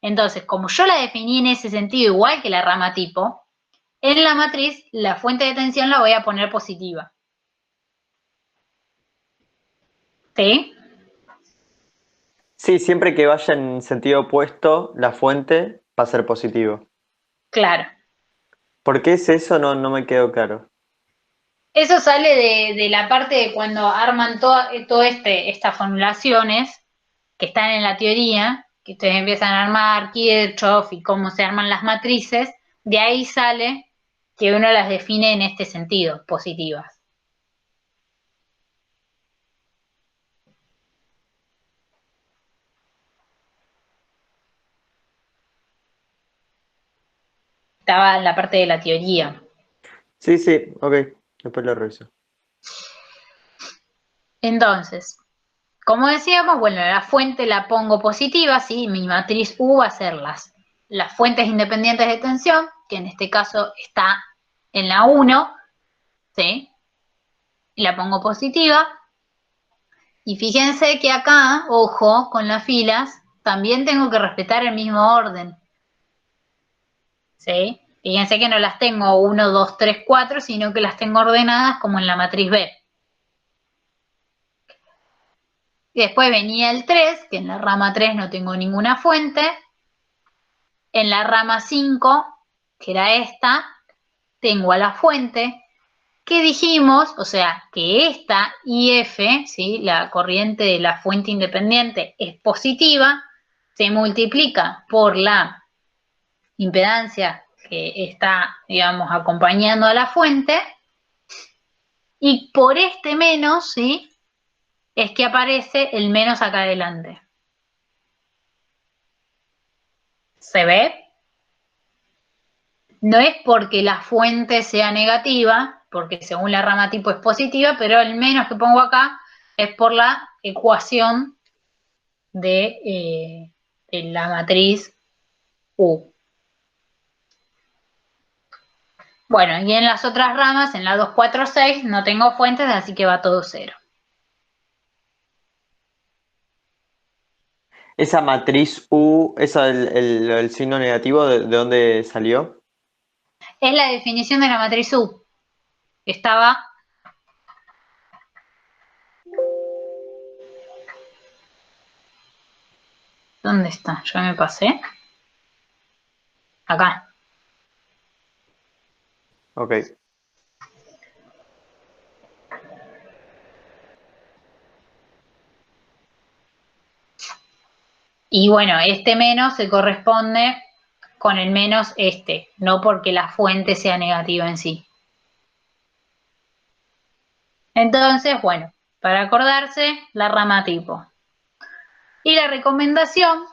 Entonces, como yo la definí en ese sentido igual que la rama tipo, en la matriz la fuente de tensión la voy a poner positiva. ¿Sí? Sí, siempre que vaya en sentido opuesto, la fuente va a ser positivo. Claro. ¿Por qué es eso? No, no me quedó claro. Eso sale de la parte de cuando arman estas formulaciones que están en la teoría, que ustedes empiezan a armar Kirchhoff y cómo se arman las matrices, de ahí sale que uno las define en este sentido, positivas. estaba en la parte de la teoría. Sí, sí, ok. Después lo reviso. Entonces, como decíamos, bueno, la fuente la pongo positiva, ¿sí? Mi matriz U va a ser las fuentes independientes de tensión, que en este caso está en la 1, ¿sí? Y la pongo positiva. Y fíjense que acá, ojo, con las filas, también tengo que respetar el mismo orden, ¿sí? Fíjense que no las tengo 1, 2, 3, 4, sino que las tengo ordenadas como en la matriz B. Y después venía el 3, que en la rama 3 no tengo ninguna fuente. En la rama 5, que era esta, tengo a la fuente, que dijimos, o sea, que esta IF, ¿sí? La corriente de la fuente independiente es positiva, se multiplica por la impedancia que está, digamos, acompañando a la fuente, y por este menos, ¿sí? Es que aparece el menos acá adelante. ¿Se ve? No es porque la fuente sea negativa, porque según la rama tipo es positiva, pero el menos que pongo acá es por la ecuación de la matriz U. Bueno, y en las otras ramas, en la 2, 4, 6, no tengo fuentes, así que va todo cero. Esa matriz U, el signo negativo, ¿de dónde salió? Es la definición de la matriz U. Estaba... ¿Dónde está? Yo me pasé. Acá. Ok. Y bueno, este menos se corresponde con el menos este, no porque la fuente sea negativa en sí. Entonces, bueno, para acordarse, la rama tipo. Y la recomendación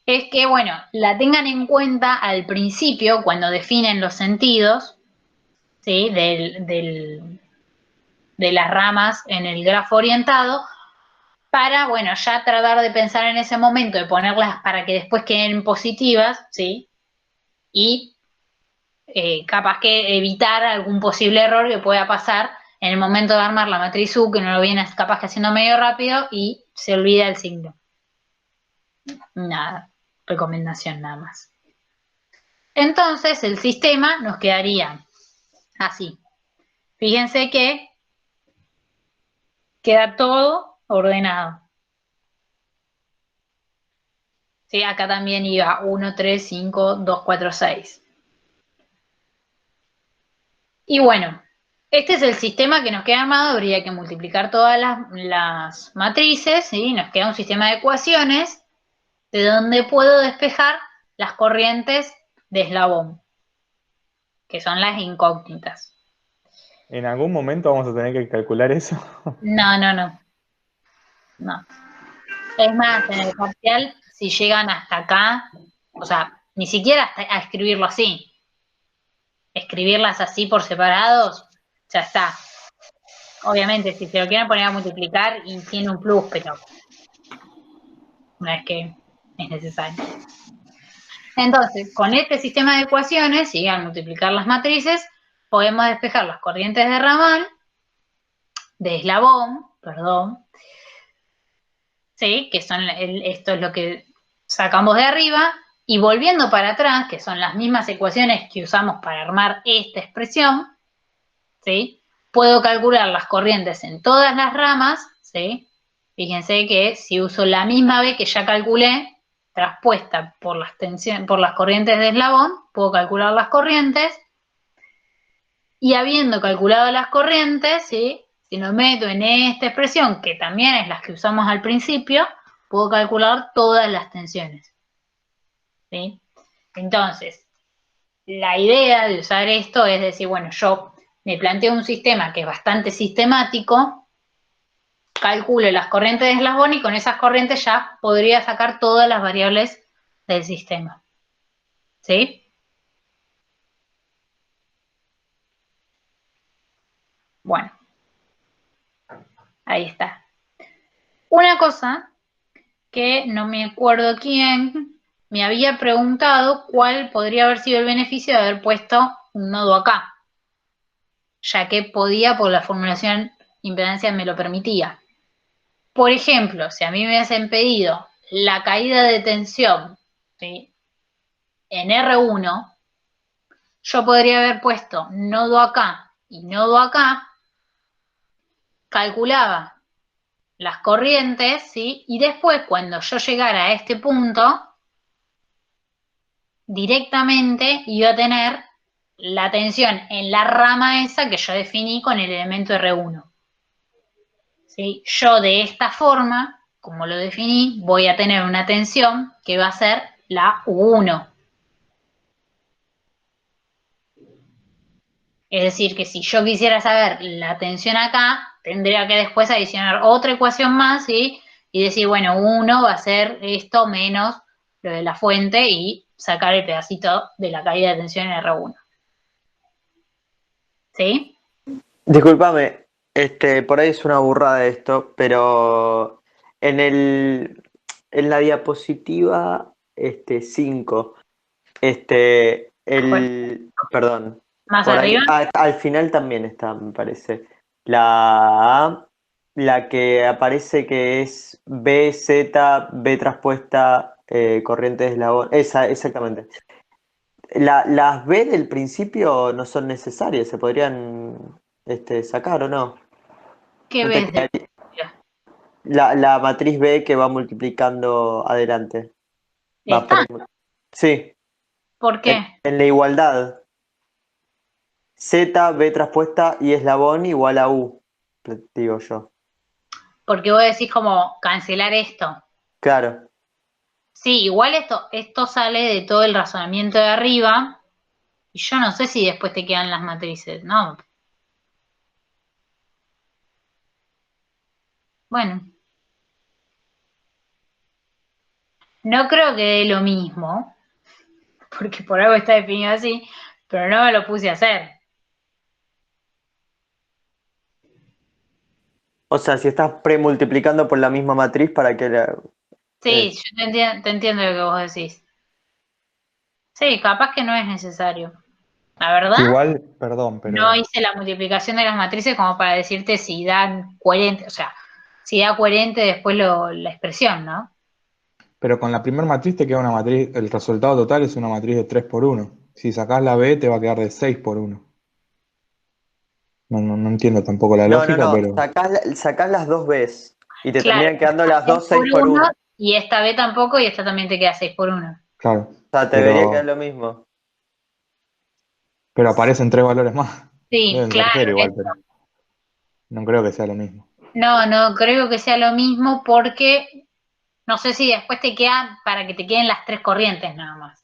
es que, bueno, la tengan en cuenta al principio cuando definen los sentidos, ¿sí? De las ramas en el grafo orientado, para, bueno, ya tratar de pensar en ese momento, de ponerlas para que después queden positivas, ¿sí? Y capaz que evitar algún posible error que pueda pasar en el momento de armar la matriz U, que no lo viene capaz que haciendo medio rápido y se olvida el signo. Nada, recomendación nada más. Entonces el sistema nos quedaría así. Fíjense que queda todo ordenado. ¿Sí? Acá también iba 1, 3, 5, 2, 4, 6. Y bueno, este es el sistema que nos queda armado. Habría que multiplicar todas las matrices, ¿sí? Nos queda un sistema de ecuaciones de donde puedo despejar las corrientes de eslabón, que son las incógnitas. En algún momento vamos a tener que calcular eso. No, no, no. No. Es más, en el parcial, si llegan hasta acá, o sea, ni siquiera hasta a escribirlo así. Escribirlas así por separados, ya está. Obviamente, si se lo quieren poner a multiplicar, y tiene un plus, pero no es que es necesario. Entonces, con este sistema de ecuaciones, ¿sí? Al multiplicar las matrices, podemos despejar las corrientes de ramal, de eslabón, perdón, ¿sí? Que son esto es lo que sacamos de arriba, y volviendo para atrás, que son las mismas ecuaciones que usamos para armar esta expresión, ¿sí? Puedo calcular las corrientes en todas las ramas, ¿sí? Fíjense que si uso la misma B que ya calculé, traspuesta por las corrientes de eslabón, puedo calcular las corrientes, y habiendo calculado las corrientes, ¿sí? Si lo meto en esta expresión, que también es la que usamos al principio, puedo calcular todas las tensiones, ¿sí? Entonces, la idea de usar esto es decir, bueno, yo me planteo un sistema que es bastante sistemático, calculo las corrientes de eslabón y con esas corrientes ya podría sacar todas las variables del sistema. ¿Sí? Ahí está. Una cosa que no me acuerdo quién me había preguntado cuál podría haber sido el beneficio de haber puesto un nodo acá, ya que podía, por la formulación impedancia me lo permitía. Por ejemplo, si a mí me hubiesen pedido la caída de tensión, ¿sí?, en R1, yo podría haber puesto nodo acá y nodo acá, calculaba las corrientes, ¿sí?, y después cuando yo llegara a este punto, directamente iba a tener la tensión en la rama esa que yo definí con el elemento R1. ¿Sí? Yo de esta forma, como lo definí, voy a tener una tensión que va a ser la U1. Es decir, que si yo quisiera saber la tensión acá, tendría que después adicionar otra ecuación más, ¿sí?, y decir, bueno, 1 va a ser esto menos lo de la fuente y sacar el pedacito de la caída de tensión en R1. ¿Sí? Discúlpame, por ahí es una burrada esto, pero en la diapositiva 5, perdón, Más por ahí arriba. al final también está, me parece. La que aparece que es B, Z, B traspuesta, corriente de eslabón. Esa, exactamente. Las B del principio no son necesarias, se podrían sacar o no. ¿Qué No te ves de quedaría- la matriz B que va multiplicando adelante. Va esta? sí, ¿Por qué? en la igualdad. Z, B traspuesta y eslabón igual a U, digo yo. Porque vos decís como cancelar esto. Claro. Sí, igual esto sale de todo el razonamiento de arriba, y yo no sé si después te quedan las matrices, ¿no? Bueno, no creo que dé lo mismo, porque por algo está definido así, pero no me lo puse a hacer. O sea, si estás premultiplicando por la misma matriz para que Sí, yo te entiendo lo que vos decís. Sí, capaz que no es necesario. La verdad, Igual, perdón, no pero hice la multiplicación de las matrices como para decirte si dan coherente, o sea, si da coherente después la expresión, ¿no? con la primera matriz te queda una matriz, el resultado total es una matriz de 3 por 1. Si sacás la B te va a quedar de 6 por 1. No entiendo tampoco la lógica, No, pero sacás las dos Bs y te Claro, terminan quedando las 6 dos por 6 por 1 1. y esta B tampoco y esta también te queda 6 por 1. claro, O sea, te debería quedar pero, lo mismo. pero aparecen 3 valores más. Sí, Deben ser claro. 0 igual, pero no creo que sea lo mismo. No creo que sea lo mismo porque no sé si después te queda para que te queden las tres corrientes nada más.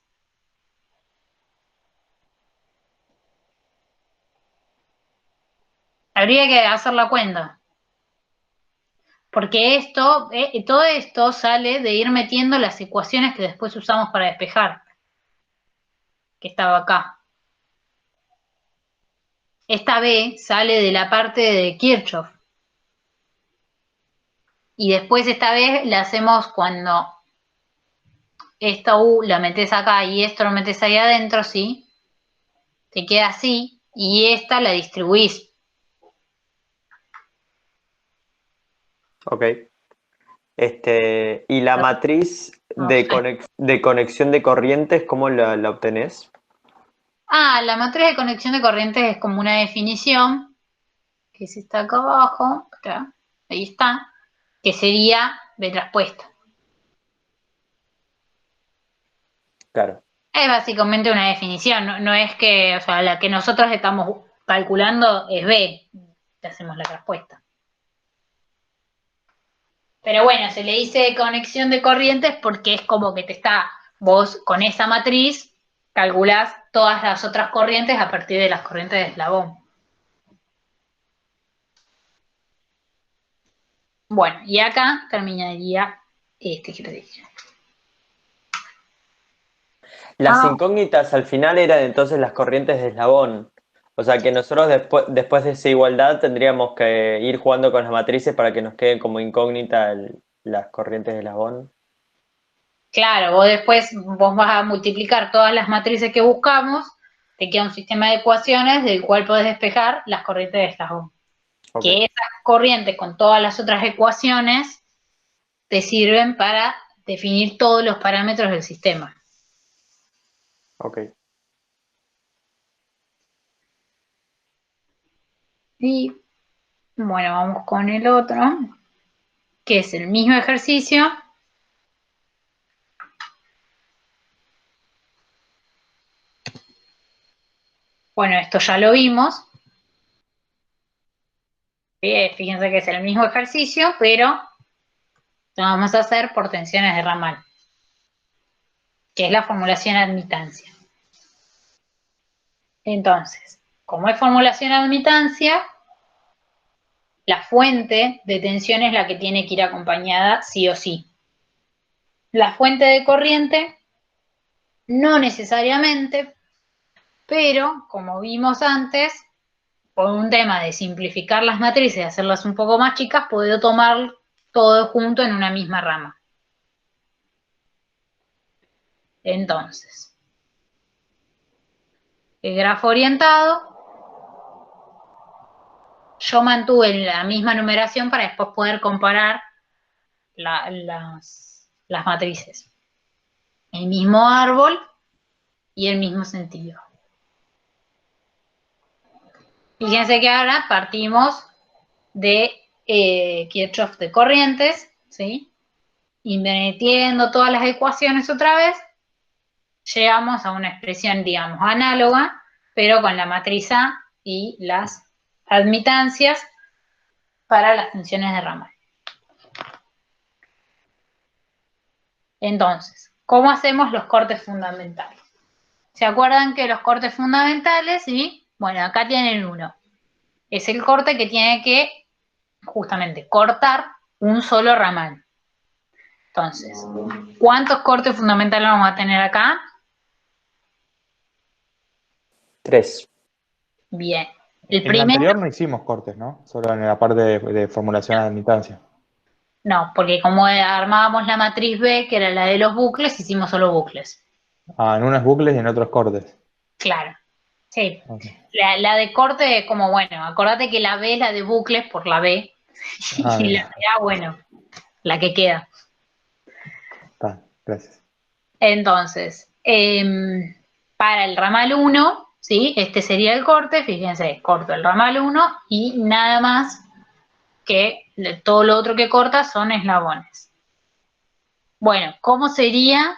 Habría que hacer la cuenta. Porque todo esto sale de ir metiendo las ecuaciones que después usamos para despejar, que estaba acá. Esta B sale de la parte de Kirchhoff. Y después esta B la hacemos cuando esta U la metes acá y esto lo metes ahí adentro, ¿sí? Te queda así. Y esta la distribuís. Ok. Y la matriz No sé. de conexión de corrientes, ¿cómo la obtenés? La matriz de conexión de corrientes es como una definición, que es esta acá abajo, acá, ahí está, que sería B traspuesta. Claro. Es básicamente una definición, no es que, o sea, la que nosotros estamos calculando es B, te hacemos la respuesta. Pero bueno, se le dice conexión de corrientes porque es como que vos con esa matriz calculás todas las otras corrientes a partir de las corrientes de eslabón. Bueno, y acá terminaría este ejercicio. Las incógnitas al final eran entonces las corrientes de eslabón. O sea que nosotros después de esa igualdad tendríamos que ir jugando con las matrices para que nos queden como incógnita las corrientes de Eslabón. Claro, vos vas a multiplicar todas las matrices que buscamos, te queda un sistema de ecuaciones del cual podés despejar las corrientes de Eslabón. Ok, Que esas corrientes con todas las otras ecuaciones te sirven para definir todos los parámetros del sistema. ok. Y bueno, vamos con el otro, que es el mismo ejercicio. Bueno, esto ya lo vimos. Fíjense que es el mismo ejercicio, pero lo vamos a hacer por tensiones de ramal, que es la formulación admitancia. Entonces, como es formulación admitancia, la fuente de tensión es la que tiene que ir acompañada sí o sí. La fuente de corriente, no necesariamente, pero como vimos antes, por un tema de simplificar las matrices y hacerlas un poco más chicas, puedo tomar todo junto en una misma rama. Entonces, el grafo orientado, yo mantuve la misma numeración para después poder comparar las matrices. El mismo árbol y el mismo sentido. Fíjense que ahora partimos de Kirchhoff de corrientes, ¿sí? Invirtiendo todas las ecuaciones otra vez, llegamos a una expresión, digamos, análoga, pero con la matriz A y las admitancias para las tensiones de ramal. Entonces, ¿cómo hacemos los cortes fundamentales? ¿Se acuerdan que los cortes fundamentales, sí? Bueno, acá tienen uno. Es el corte que tiene que, justamente, cortar un solo ramal. Entonces, ¿cuántos cortes fundamentales vamos a tener acá? 3. Bien. El En el primero, anterior no hicimos cortes, ¿no? Solo en la parte de formulación de admitancia. no, porque como armábamos la matriz B, que era la de los bucles, hicimos solo bucles. Ah, en unos bucles y en otros cortes. Claro. Sí. Ok. La de corte es como, bueno, acordate que la B es la de bucles por la B. Ah, Y la bien. de A, bueno, la que queda. Está, gracias. Entonces, para el ramal 1, ¿sí? Este sería el corte, fíjense, corto el ramal 1 y nada más que todo lo otro que corta son eslabones. Bueno, ¿cómo sería?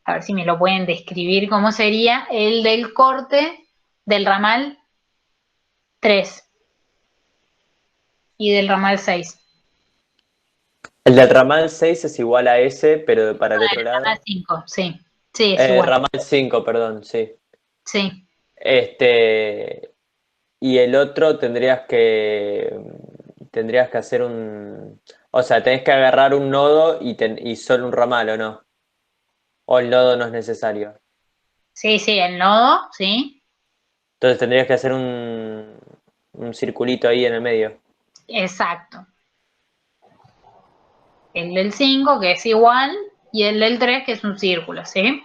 A ver si me lo pueden describir, ¿cómo sería el del corte del ramal 3 y del ramal 6? El del ramal 6 es igual a ese, pero para el otro Ramal lado. 5, sí. Sí, es igual. Ramal 5, perdón, sí. Sí. Y el otro tendrías que hacer o sea, tenés que agarrar un nodo y solo un ramal, ¿o no? O el nodo no es necesario. Sí, sí, el nodo, sí. Entonces tendrías que hacer un circulito ahí en el medio. Exacto. El del 5, que es igual, y el del 3, que es un círculo, ¿sí?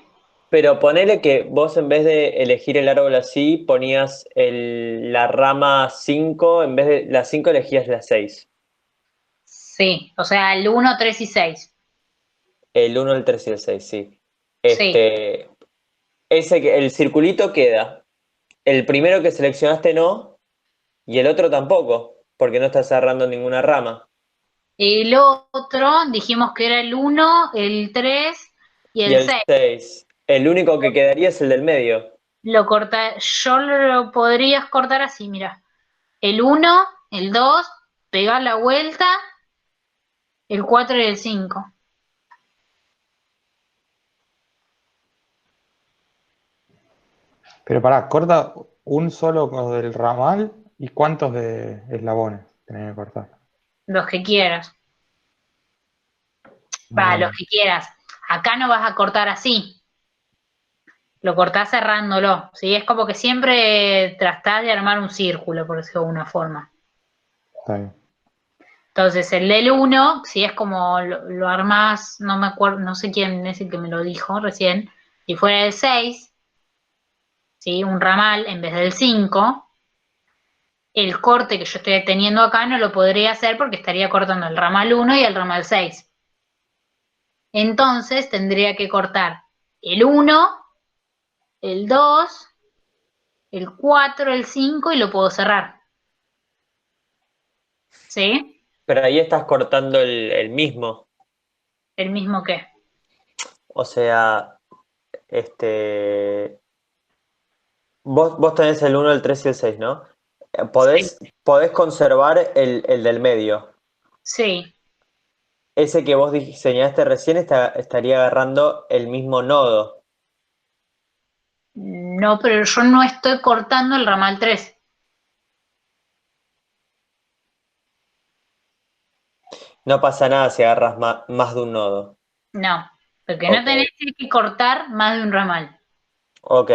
Pero ponele que vos en vez de elegir el árbol así, ponías la rama 5, en vez de la 5 elegías la 6. Sí, o sea, el 1, 3 y 6. El 1, el 3 y el 6, sí. Sí, El circulito queda. El primero que seleccionaste no, y el otro tampoco, porque no estás agarrando ninguna rama. el otro, dijimos que era el 1, el 3 y Y el el 6. 6. El único que quedaría es el del medio. Yo lo podrías cortar así, mira. El 1, el 2, pegar la vuelta, el 4 y el 5. Pero pará, corta un solo del ramal y cuántos de eslabones tenés que cortar. Los que quieras. Va, los Bien. que quieras. Acá no vas a cortar así. Lo cortás cerrándolo, ¿sí? Es como que siempre tratás de armar un círculo, por decirlo de alguna forma. Está bien. Entonces, el del 1, si es como lo armás, no me acuerdo, no sé quién es el que me lo dijo recién, si fuera el 6, ¿sí? Un ramal en vez del 5, el corte que yo estoy teniendo acá no lo podría hacer porque estaría cortando el ramal 1 y el ramal 6. Entonces, tendría que cortar el 1, el 2, el 4, el 5 y lo puedo cerrar. ¿Sí? Pero ahí estás cortando el mismo. ¿El mismo qué? O sea, vos tenés el 1, el 3 y el 6, ¿no? Sí. Podés conservar el del medio. Sí. Ese que vos diseñaste recién estaría agarrando el mismo nodo. No, pero yo no estoy cortando el ramal 3. No pasa nada si agarras más de un nodo. No, porque no Ok, tenés que cortar más de un ramal. ok,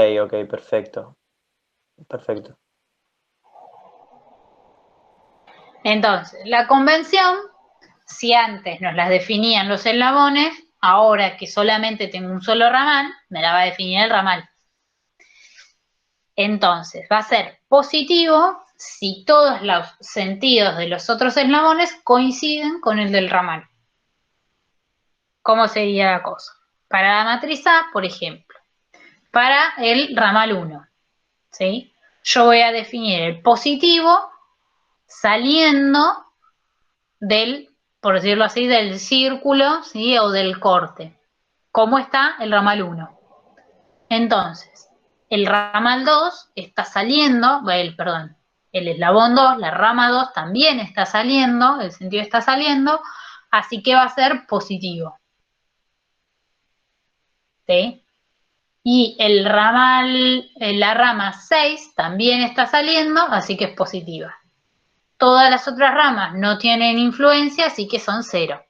perfecto. Perfecto. Entonces, la convención, si antes nos las definían los eslabones, ahora que solamente tengo un solo ramal, me la va a definir el ramal. Entonces, va a ser positivo si todos los sentidos de los otros eslabones coinciden con el del ramal. ¿Cómo sería la cosa? Para la matriz A, por ejemplo, para el ramal 1, ¿sí? Yo voy a definir el positivo saliendo del, por decirlo así, del círculo, ¿sí? O del corte. ¿Cómo está el ramal 1? Entonces, el ramal 2 está saliendo, perdón, el eslabón 2, la rama 2 también está saliendo, el sentido está saliendo, así que va a ser positivo. ¿Sí? Y el ramal, la rama 6 también está saliendo, así que es positiva. Todas las otras ramas no tienen influencia, así que son 0.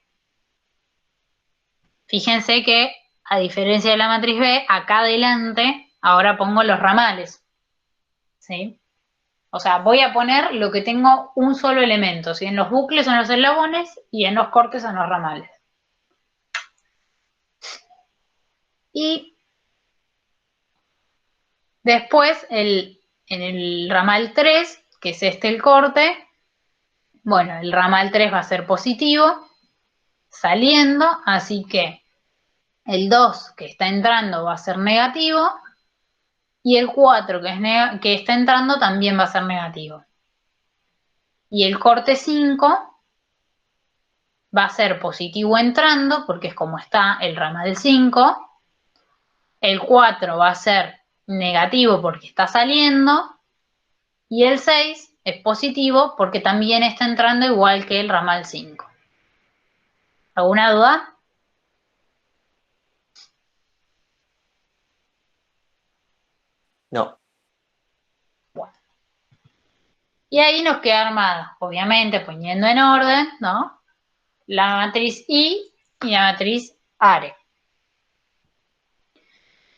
Fíjense que, a diferencia de la matriz B, acá adelante, ahora pongo los ramales. ¿Sí? O sea, voy a poner lo que tengo un solo elemento. ¿Sí? En los bucles son los eslabones y en los cortes son los ramales. Y después, en el ramal 3, que es el corte, bueno, el ramal 3 va a ser positivo, saliendo, así que el 2 que está entrando va a ser negativo y el 4 que está entrando también va a ser negativo. Y el corte 5 va a ser positivo entrando, porque es como está el ramal 5. El 4 va a ser negativo porque está saliendo. Y el 6 es positivo porque también está entrando igual que el ramal 5. ¿Alguna duda? No. Bueno. Y ahí nos queda armada, obviamente poniendo en orden, ¿no? La matriz I y la matriz ARE.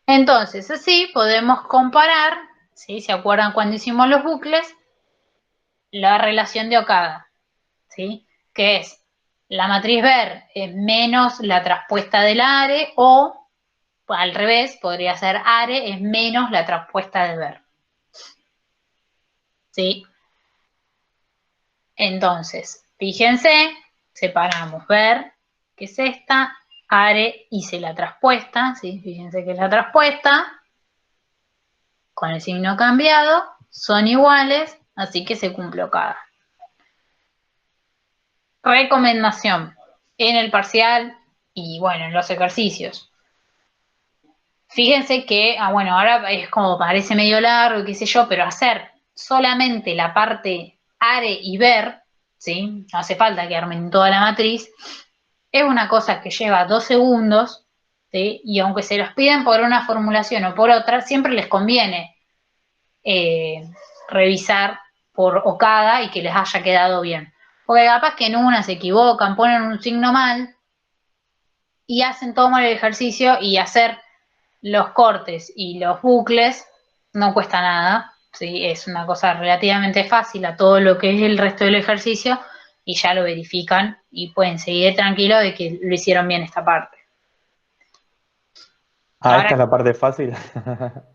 Entonces, así podemos comparar, ¿sí? ¿Se acuerdan cuando hicimos los bucles? La relación de Okada, ¿sí? Que es la matriz Ver es menos la traspuesta del ARE o al revés, podría ser ARE es menos la traspuesta de Ver. ¿Sí? Entonces, fíjense, separamos Ver, que es esta, ARE hice la traspuesta, ¿sí? Fíjense que es la traspuesta, con el signo cambiado, son iguales, así que se cumple Okada. Recomendación en el parcial y bueno, en los ejercicios. Fíjense que, bueno, ahora es como parece medio largo, qué sé yo, pero hacer solamente la parte ARE y ver, ¿sí? No hace falta que armen toda la matriz, es una cosa que lleva 2 segundos, ¿sí? Y aunque se los piden por una formulación o por otra, siempre les conviene revisar por Okada y que les haya quedado bien. Porque capaz que en una se equivocan, ponen un signo mal y hacen todo mal el ejercicio y hacer los cortes y los bucles no cuesta nada, ¿sí? Es una cosa relativamente fácil a todo lo que es el resto del ejercicio y ya lo verifican y pueden seguir tranquilos de que lo hicieron bien esta parte. Ah, Ahora, esta es la parte fácil.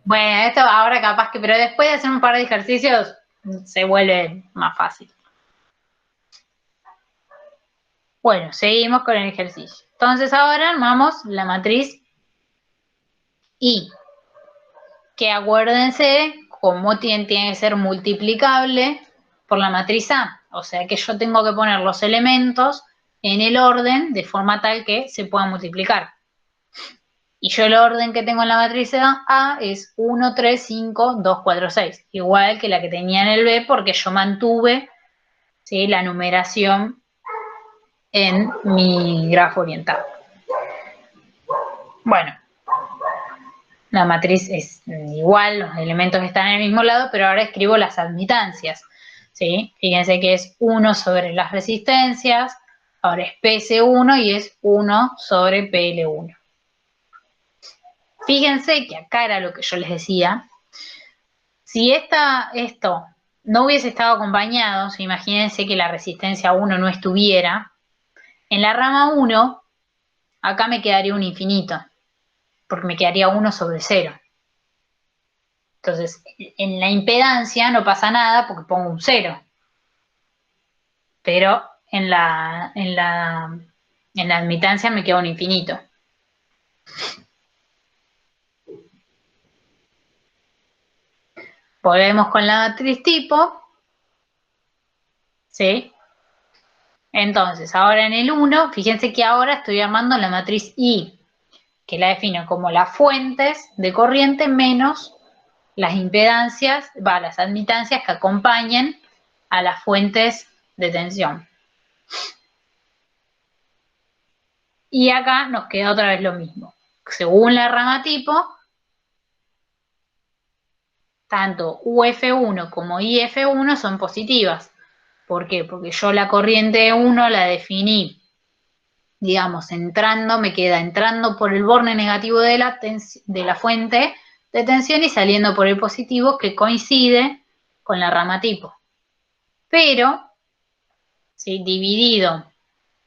bueno, esto ahora capaz que, pero después de hacer un par de ejercicios se vuelve más fácil. Bueno, seguimos con el ejercicio. Entonces ahora armamos la matriz I, que acuérdense cómo tiene que ser multiplicable por la matriz A. O sea que yo tengo que poner los elementos en el orden de forma tal que se puedan multiplicar. Y yo el orden que tengo en la matriz A es 1, 3, 5, 2, 4, 6. Igual que la que tenía en el B porque yo mantuve, ¿sí?, la numeración en mi grafo orientado. Bueno, la matriz es igual, los elementos están en el mismo lado, pero ahora escribo las admitancias, ¿sí? Fíjense que es 1 sobre las resistencias, ahora es PS1 y es 1 sobre PL1. Fíjense que acá era lo que yo les decía. Si esto no hubiese estado acompañado, ¿sí?, imagínense que la resistencia 1 no estuviera, en la rama 1, acá me quedaría un infinito, porque me quedaría 1 sobre 0. Entonces, en la impedancia no pasa nada porque pongo un 0. Pero en la admitancia me queda un infinito. Volvemos con la matriz tipo. ¿Sí? Entonces, ahora en el 1, fíjense que ahora estoy armando la matriz I, que la defino como las fuentes de corriente menos las impedancias, las admitancias que acompañen a las fuentes de tensión. Y acá nos queda otra vez lo mismo. Según la rama tipo, tanto UF1 como IF1 son positivas. ¿Por qué? Porque yo la corriente 1 la definí, digamos, me queda entrando por el borde negativo de la fuente de tensión y saliendo por el positivo, que coincide con la rama tipo. Pero, ¿sí?, dividido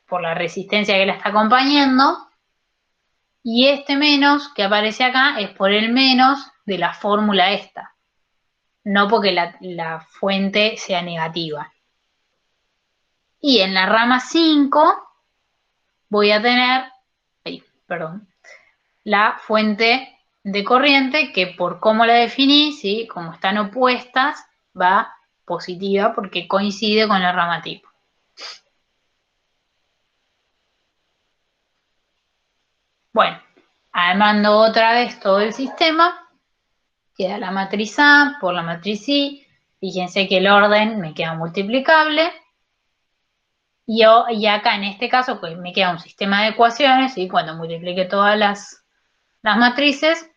por la resistencia que la está acompañando, y este menos que aparece acá es por el menos de la fórmula esta, no porque la fuente sea negativa. Y en la rama 5 voy a tener, la fuente de corriente que por cómo la definí, ¿sí?, como están opuestas, va positiva porque coincide con la rama tipo. Bueno, armando otra vez todo el sistema, queda la matriz A por la matriz I. Fíjense que el orden me queda multiplicable. Y acá en este caso pues me queda un sistema de ecuaciones, y cuando multiplique todas las matrices,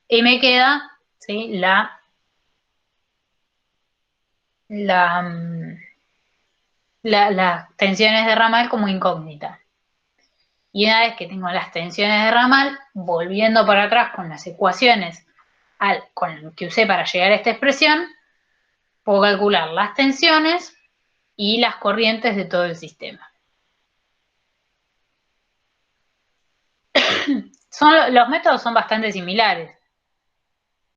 y me queda, ¿sí?, las tensiones de ramal como incógnita. Y una vez que tengo las tensiones de ramal, volviendo para atrás con las ecuaciones con lo que usé para llegar a esta expresión, puedo calcular las tensiones y las corrientes de todo el sistema. Los métodos son bastante similares.